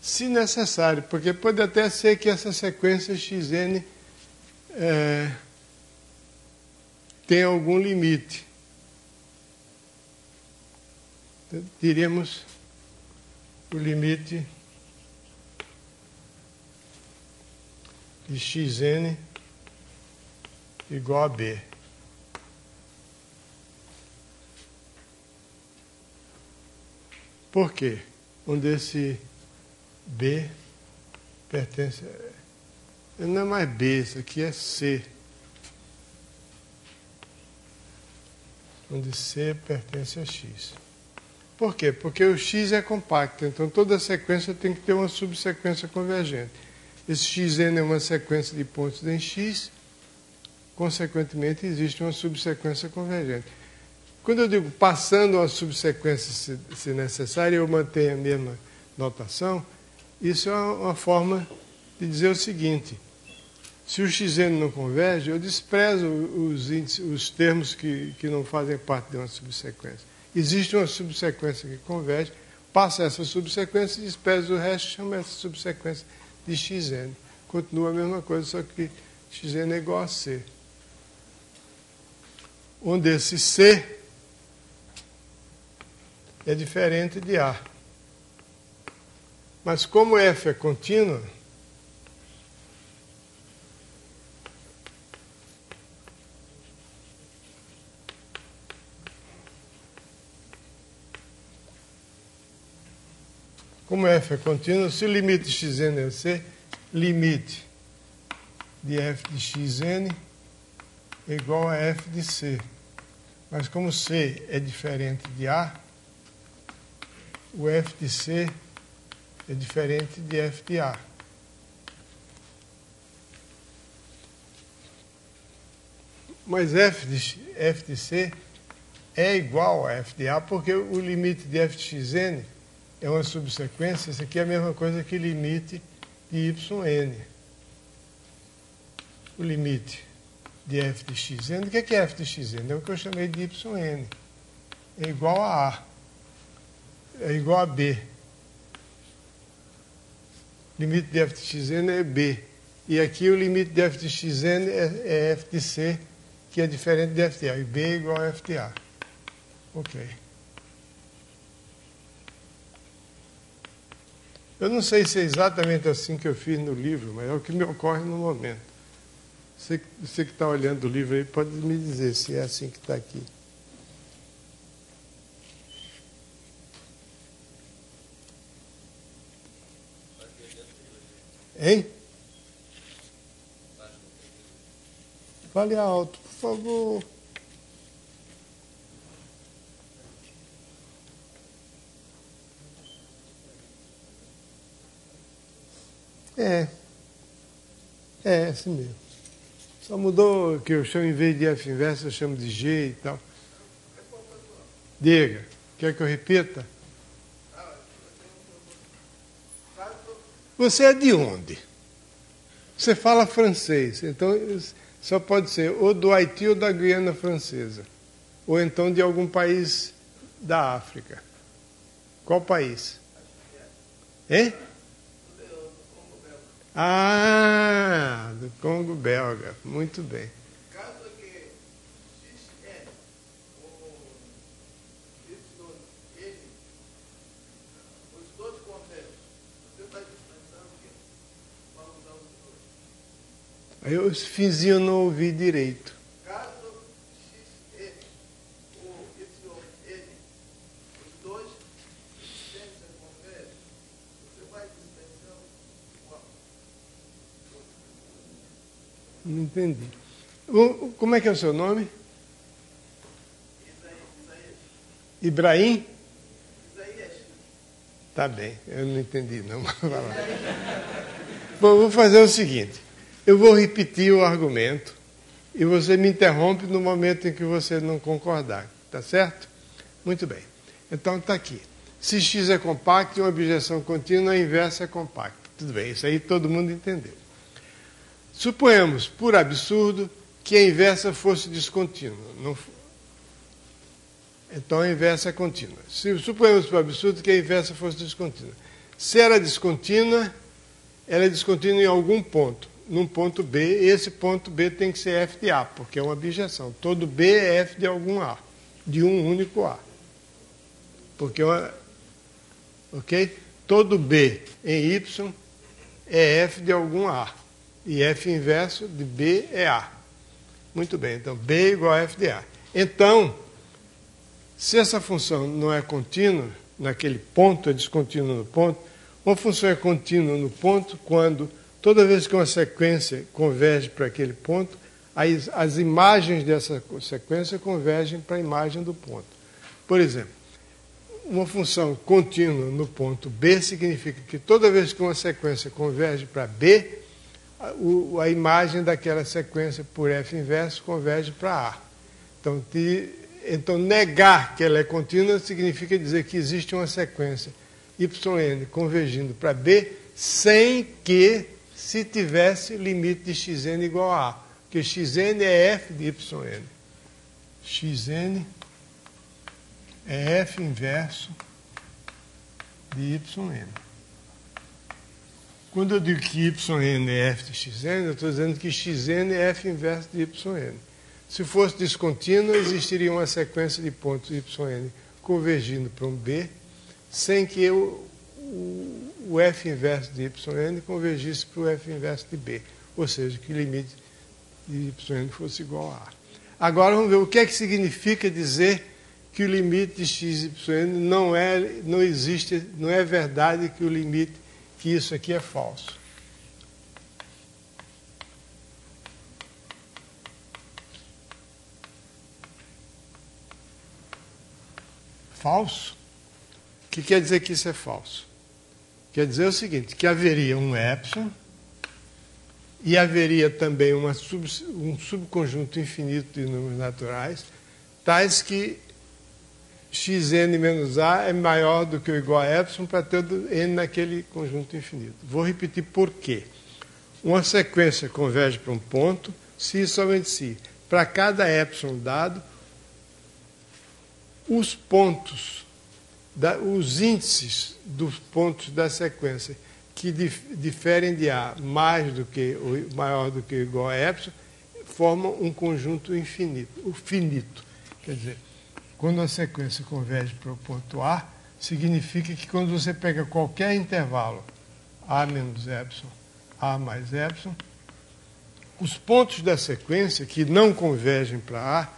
se necessário, porque pode até ser que essa sequência xn tenha algum limite. Diríamos o limite de xn igual a b. Por quê? Onde esse B pertence... Não é mais B, isso aqui é C. Onde C pertence a X. Por quê? Porque o X é compacto, então toda sequência tem que ter uma subsequência convergente. Esse Xn é uma sequência de pontos em X, consequentemente existe uma subsequência convergente. Quando eu digo passando uma subsequência, se necessário, eu mantenho a mesma notação, isso é uma forma de dizer o seguinte: se o xn não converge, eu desprezo os termos que não fazem parte de uma subsequência. Existe uma subsequência que converge, passa essa subsequência, desprezo o resto, chama essa subsequência de xn. Continua a mesma coisa, só que xn é igual a c. Onde esse c é diferente de A. Mas como f é contínua, se o limite de xn é c, limite de f de xn é igual a f de c. Mas como c é diferente de A, o f de c é diferente de f de A. Mas f de c é igual a f de A, porque o limite de f de xn é uma subsequência. Isso aqui é a mesma coisa que limite de yn. O limite de f de xn, o que é f de xn? É o que eu chamei de yn. É igual a A. É igual a B. O limite de f de xn é B. E aqui o limite de f de xn é f de c, que é diferente de f de A. E B é igual a f de A. Ok. Eu não sei se é exatamente assim que eu fiz no livro, mas é o que me ocorre no momento. Você que está olhando o livro aí pode me dizer se é assim que está aqui. Hein? Fale alto, por favor. É assim mesmo. Só mudou que eu chamo, em vez de f inverso, eu chamo de g e tal. Diga, quer que eu repita? Você é de onde? Você fala francês, então só pode ser ou do Haiti ou da Guiana Francesa. Ou então de algum país da África. Qual país? Hein? Ah, do Congo belga. Muito bem. Caso que xn ou yn, os dois convergem, você vai dispensar o quê? Para usar os dois. Aí eu finzinho não ouvi direito. Caso xn ou yn, os dois existências convergem, você vai dispensar qual? Não entendi. Como é que é o seu nome? Ibrahim? Tá bem, eu não entendi não. Bom, vou fazer o seguinte. Eu vou repetir o argumento e você me interrompe no momento em que você não concordar. Tá certo? Muito bem. Então está aqui. Se x é compacto e uma objeção contínua, a inversa é compacta. Tudo bem, isso aí todo mundo entendeu. Suponhamos, por absurdo, que a inversa fosse descontínua. Então a inversa é contínua. Suponhamos, por absurdo, que a inversa fosse descontínua. Se ela é descontínua em algum ponto. Num ponto B, esse ponto B tem que ser f de A, porque é uma objeção. Todo B é f de algum A, de um único A. Porque ok? Todo B em Y é f de algum A. E f inverso de B é A. Muito bem, então B é igual a f de A. Então, se essa função não é contínua, naquele ponto, é descontínua no ponto, uma função é contínua no ponto quando, toda vez que uma sequência converge para aquele ponto, as imagens dessa sequência convergem para a imagem do ponto. Por exemplo, uma função contínua no ponto B significa que toda vez que uma sequência converge para B, a imagem daquela sequência por f inverso converge para A. Então, negar que ela é contínua significa dizer que existe uma sequência yn convergindo para B sem que se tivesse limite de xn igual a A. Porque xn é f de yn. Xn é f inverso de yn. Quando eu digo que yn é f de xn, eu estou dizendo que xn é f inverso de yn. Se fosse descontínuo, existiria uma sequência de pontos yn convergindo para um B, sem que o f inverso de yn convergisse para o f inverso de B, ou seja, que o limite de yn fosse igual a A. Agora vamos ver o que é que significa dizer que o limite de x y não existe, não é verdade que o limite, que isso aqui é falso. Falso? O que quer dizer que isso é falso? Quer dizer o seguinte, que haveria um epsilon e haveria também um subconjunto infinito de números naturais, tais que xn menos A é maior do que ou igual a epsilon para ter n naquele conjunto infinito. Vou repetir por quê. Uma sequência converge para um ponto, se e somente se. Para cada epsilon dado, os pontos, os índices dos pontos da sequência que diferem de A mais do que ou maior do que ou igual a epsilon, formam um conjunto infinito, o finito. Quer dizer, quando a sequência converge para o ponto A, significa que quando você pega qualquer intervalo, A menos epsilon, A mais epsilon, os pontos da sequência que não convergem para A,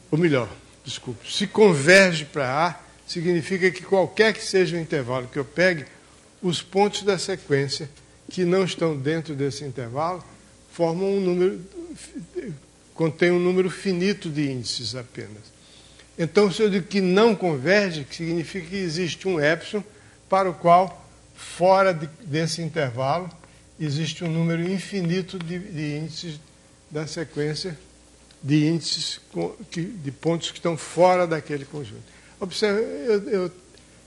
ou melhor, desculpe, se converge para A, significa que qualquer que seja o intervalo que eu pegue, os pontos da sequência que não estão dentro desse intervalo formam um número, contém um número finito de índices apenas. Então, se eu digo que não converge, significa que existe um epsilon para o qual, fora desse intervalo, existe um número infinito de índices da sequência, de índices de pontos que estão fora daquele conjunto. Observe, eu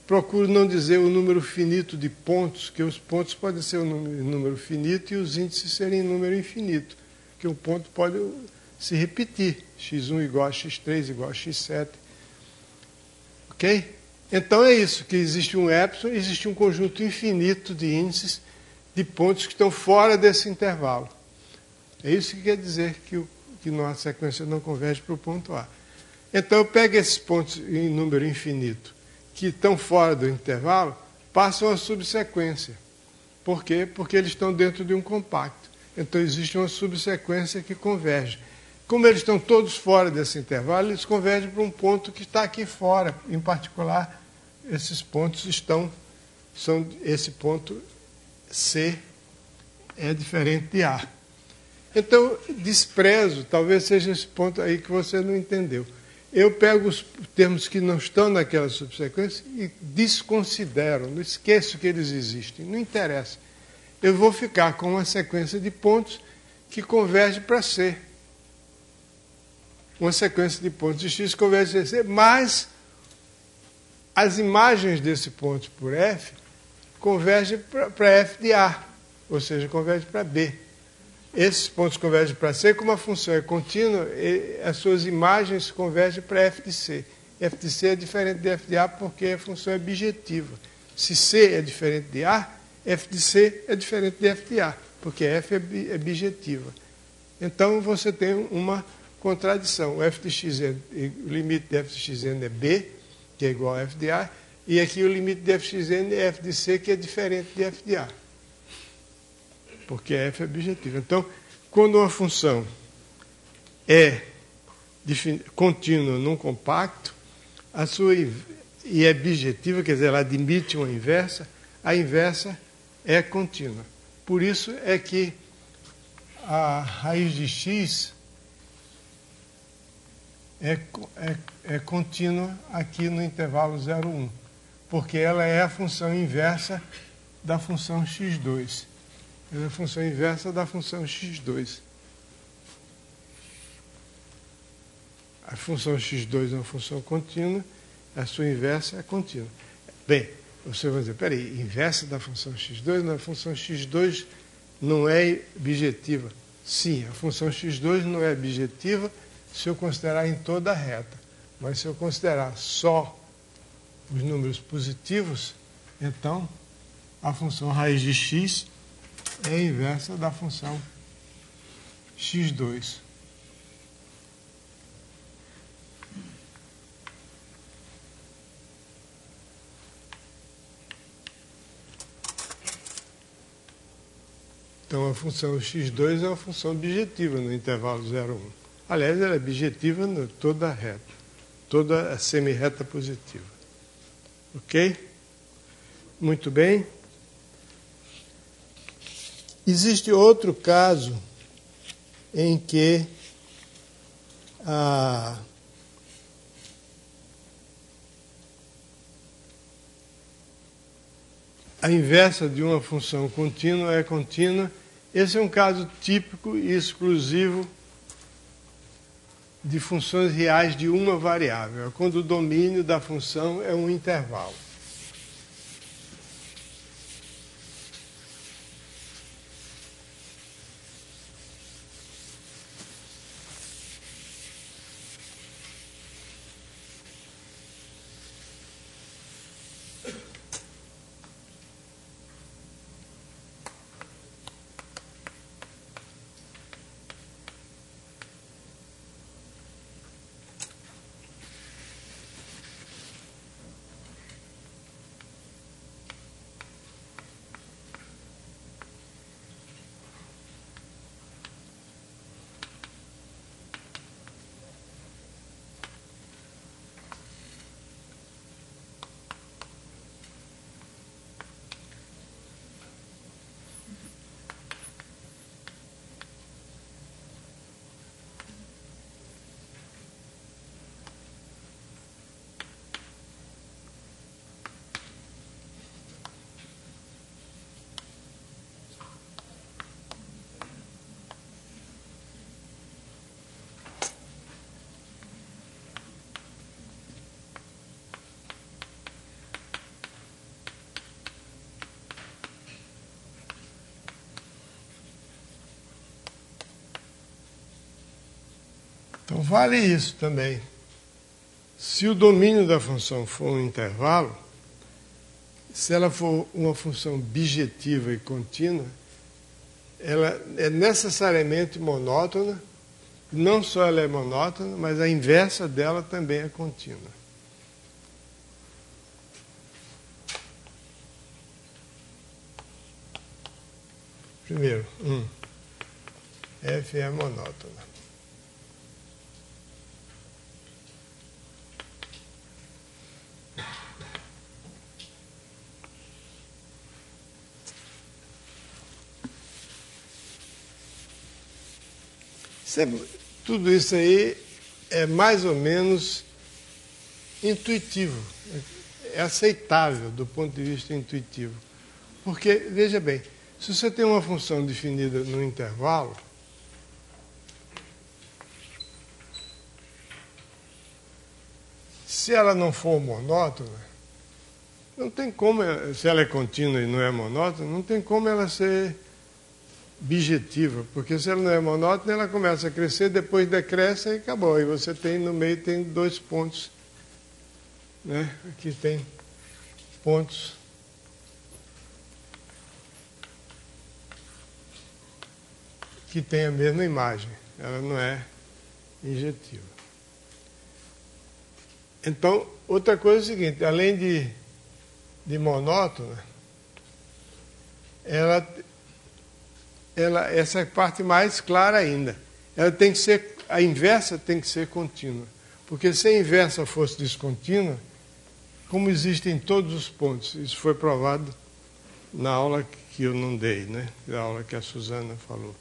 procuro não dizer o número finito de pontos, que os pontos podem ser um número finito e os índices serem um número infinito, que um ponto pode se repetir, x1 igual a x3 igual a x7. Ok? Então é isso, que existe um epsilon, existe um conjunto infinito de índices de pontos que estão fora desse intervalo. É isso que quer dizer que nossa sequência não converge para o ponto A. Então eu pego esses pontos em número infinito que estão fora do intervalo, passam a subsequência. Por quê? Porque eles estão dentro de um compacto. Então existe uma subsequência que converge. Como eles estão todos fora desse intervalo, eles convergem para um ponto que está aqui fora. Em particular, esses pontos esse ponto C é diferente de A. Então, desprezo, talvez seja esse ponto aí que você não entendeu. Eu pego os termos que não estão naquela subsequência e desconsidero, não esqueço que eles existem, não interessa. Eu vou ficar com uma sequência de pontos que converge para C. Uma sequência de pontos de X converge para C, mas as imagens desse ponto por F convergem para F de A, ou seja, convergem para B. Esses pontos convergem para C, como a função é contínua, as suas imagens convergem para F de C. F de C é diferente de F de A porque a função é bijetiva. Se C é diferente de A, F de C é diferente de F de A, porque F é bijetiva. Então você tem uma contradição. O F de xn, o limite de F de xn é B, que é igual a F de A, e aqui o limite de f de xn é F de C, que é diferente de F de A. Porque F é bijetiva. Então, quando uma função é contínua num compacto, e é bijetiva, quer dizer, ela admite uma inversa, a inversa é contínua. Por isso é que a raiz de x é contínua aqui no intervalo 0, 1, porque ela é a função inversa da função x2. Ela é a função inversa da função x2. A função x2 é uma função contínua, a sua inversa é contínua. Bem, você vai dizer, peraí, inversa da função x2? Não, a função x2 não é bijetiva. Sim, a função x2 não é bijetiva se eu considerar em toda a reta. Mas se eu considerar só os números positivos, então a função raiz de x é a inversa da função x2. Então, a função x2 é uma função bijetiva no intervalo 0, 1. Aliás, ela é bijetiva em toda a reta, toda a semirreta positiva. Ok? Muito bem. Existe outro caso em que a inversa de uma função contínua é contínua. Esse é um caso típico e exclusivo de funções reais de uma variável, é quando o domínio da função é um intervalo. Então, vale isso também. Se o domínio da função for um intervalo, se ela for uma função bijetiva e contínua, ela é necessariamente monótona. Não só ela é monótona, mas a inversa dela também é contínua. Primeiro, F é monótona. Tudo isso aí é mais ou menos intuitivo, é aceitável do ponto de vista intuitivo. Porque, veja bem, se você tem uma função definida no intervalo, se ela não for monótona, não tem como, se ela é contínua e não é monótona, não tem como ela ser bijetiva, porque se ela não é monótona, ela começa a crescer, depois decresce e acabou. E você tem, no meio, tem 2 pontos. Né? Aqui tem pontos que têm a mesma imagem. Ela não é injetiva. Então, outra coisa é o seguinte, além de monótona, essa é a parte mais clara ainda. Ela tem que ser, a inversa tem que ser contínua. Porque se a inversa fosse descontínua, como existe em todos os pontos, isso foi provado na aula que eu não dei, né? Na aula que a Suzana falou,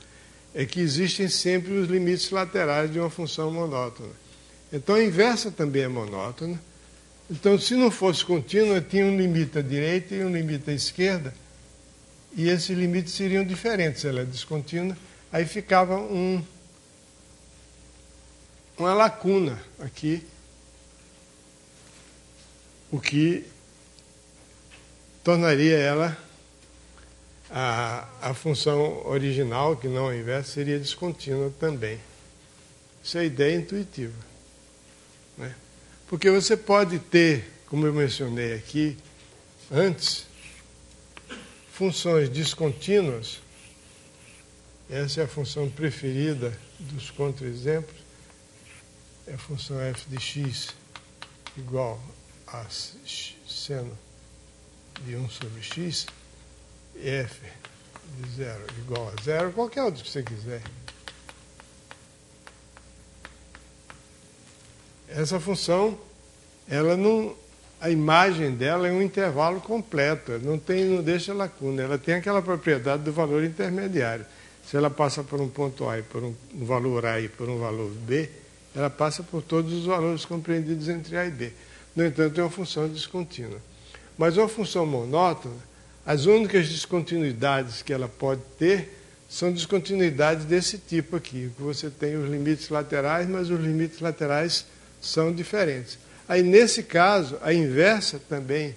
é que existem sempre os limites laterais de uma função monótona. Então a inversa também é monótona. Então, se não fosse contínua, tinha um limite à direita e um limite à esquerda, e esses limites seriam diferentes. Se ela é descontínua, aí ficava uma lacuna aqui, o que tornaria ela a função original, que não a inversa, seria descontínua também. Isso é a ideia intuitiva. Né? Porque você pode ter, como eu mencionei aqui antes, funções descontínuas, essa é a função preferida dos contra-exemplos, é a função f de x igual a seno de 1 sobre x, f de 0 igual a 0, qualquer outro que você quiser. Essa função, ela não, a imagem dela é um intervalo completo, não deixa lacuna, ela tem aquela propriedade do valor intermediário. Se ela passa por um ponto A e por um valor A e por um valor B, ela passa por todos os valores compreendidos entre A e B. No entanto, é uma função descontínua. Mas uma função monótona, as únicas descontinuidades que ela pode ter são descontinuidades desse tipo aqui, que você tem os limites laterais, mas os limites laterais são diferentes. Aí, nesse caso, a inversa também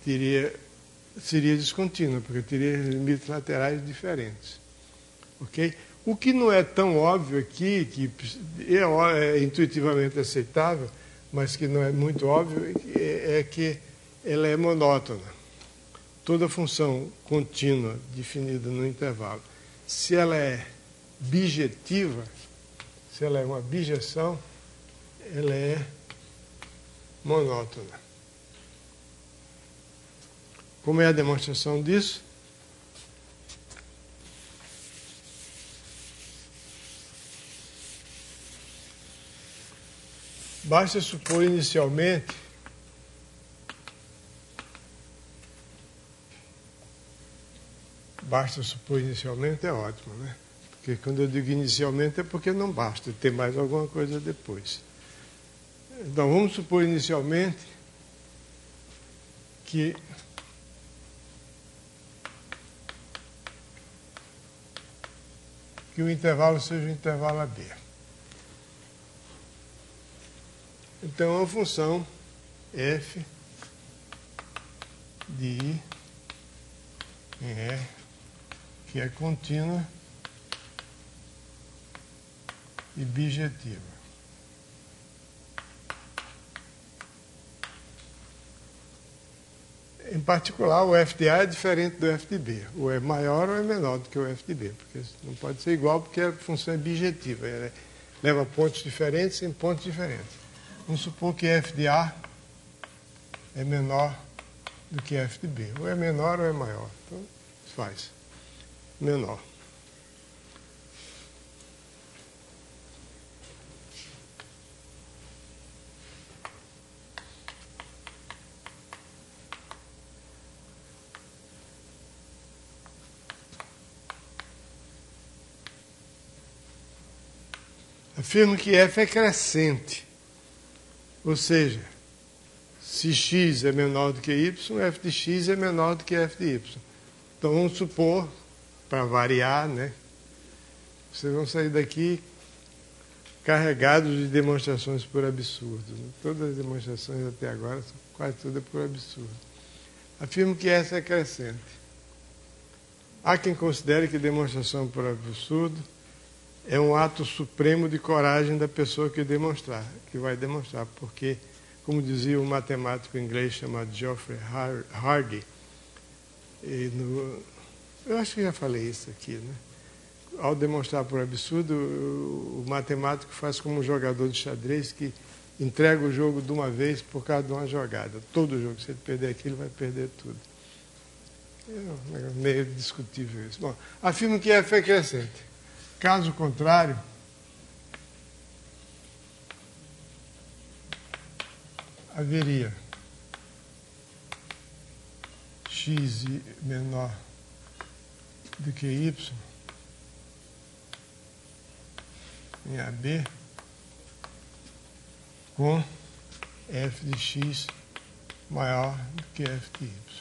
seria descontínua, porque teria limites laterais diferentes. Okay? O que não é tão óbvio aqui, que é intuitivamente aceitável, mas que não é muito óbvio, é que ela é monótona. Toda função contínua definida no intervalo, se ela é bijetiva, se ela é uma bijeção, ela é monótona. Como é a demonstração disso? Basta supor inicialmente é ótimo, né? Porque quando eu digo inicialmente é porque não basta, tem mais alguma coisa depois. Então, vamos supor inicialmente que o intervalo seja o intervalo AB. Então, é uma função f de I em E, que é contínua e bijetiva. Em particular, o f de A é diferente do f de B. Ou é maior ou é menor do que o f de B, porque não pode ser igual porque a função é bijetiva. Ela leva pontos diferentes em pontos diferentes. Vamos supor que f de A é menor do que f de B. Ou é menor ou é maior. Então, faz. Menor. Afirmo que f é crescente. Ou seja, se x é menor do que y, f de x é menor do que f de y. Então, vamos supor, para variar, né? Vocês vão sair daqui carregados de demonstrações por absurdo. Né? Todas as demonstrações até agora, quase tudo é por absurdo. Afirmo que essa é crescente. Há quem considere que demonstração por absurdo é um ato supremo de coragem da pessoa que vai demonstrar, porque, como dizia um matemático inglês chamado Geoffrey Hardy, eu acho que já falei isso aqui, né? Ao demonstrar por absurdo, o matemático faz como um jogador de xadrez que entrega o jogo de uma vez por causa de uma jogada. Todo jogo, se ele perder aquilo, vai perder tudo. É meio discutível isso. Bom, afirmo que f é crescente. Caso contrário, haveria x menor do que y em AB com f de x maior do que f de y.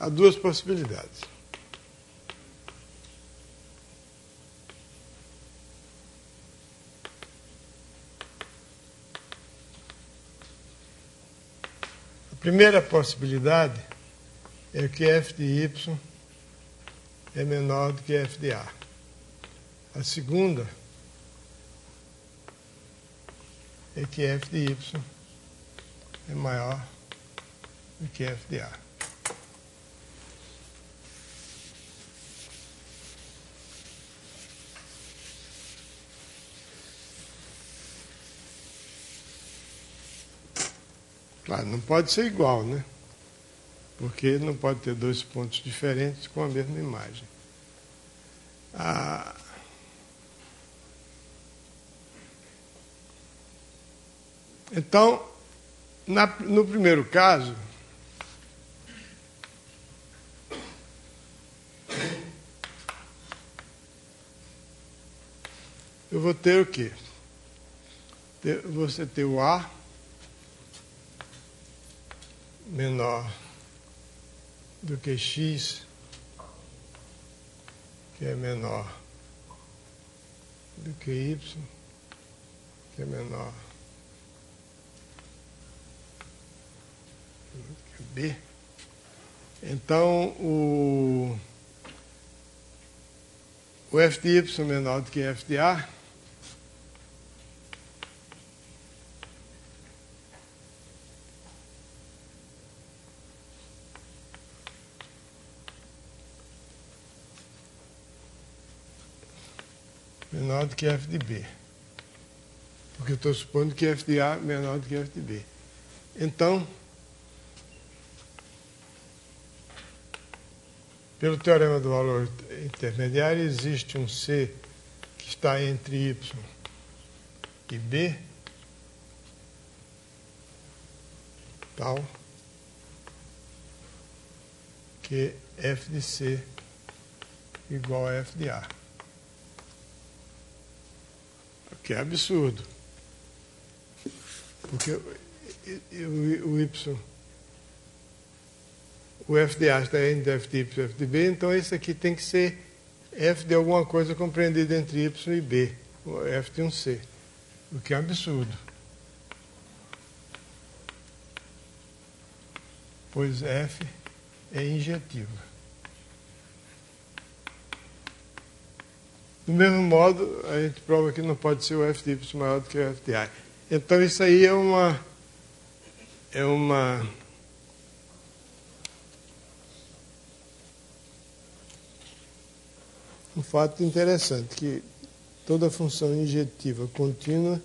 Há duas possibilidades. A primeira possibilidade é que f de y é menor do que f de A. A segunda é que f de y é maior do que f de A. Claro, não pode ser igual, né? Porque não pode ter dois pontos diferentes com a mesma imagem. Então, no primeiro caso, eu vou ter o quê? Você ter o A menor do que x, que é menor do que y, que é menor do que b. Então, o f de y menor do que f de A menor do que f de B. Porque eu estou supondo que f de A é menor do que f de B. Então, pelo teorema do valor intermediário, existe um C que está entre Y e B, tal, que f de C igual a f de A. Que é absurdo. Porque o Y, o f de A está entre f de Y e f de B, então esse aqui tem que ser f de alguma coisa compreendida entre Y e B, o f de um C, o que é absurdo. Pois f é injetiva. Do mesmo modo, a gente prova que não pode ser o f de y maior do que o f de A. Então, isso aí é um fato interessante, que toda função injetiva contínua,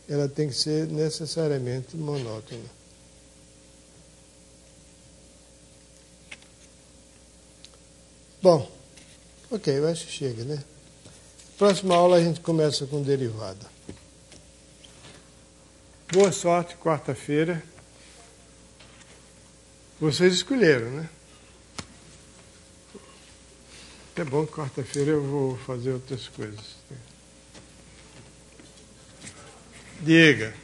ela tem que ser necessariamente monótona. Bom, ok, eu acho que chega, né? Próxima aula a gente começa com derivada. Boa sorte, quarta-feira. Vocês escolheram, né? É bom que quarta-feira eu vou fazer outras coisas. Diga.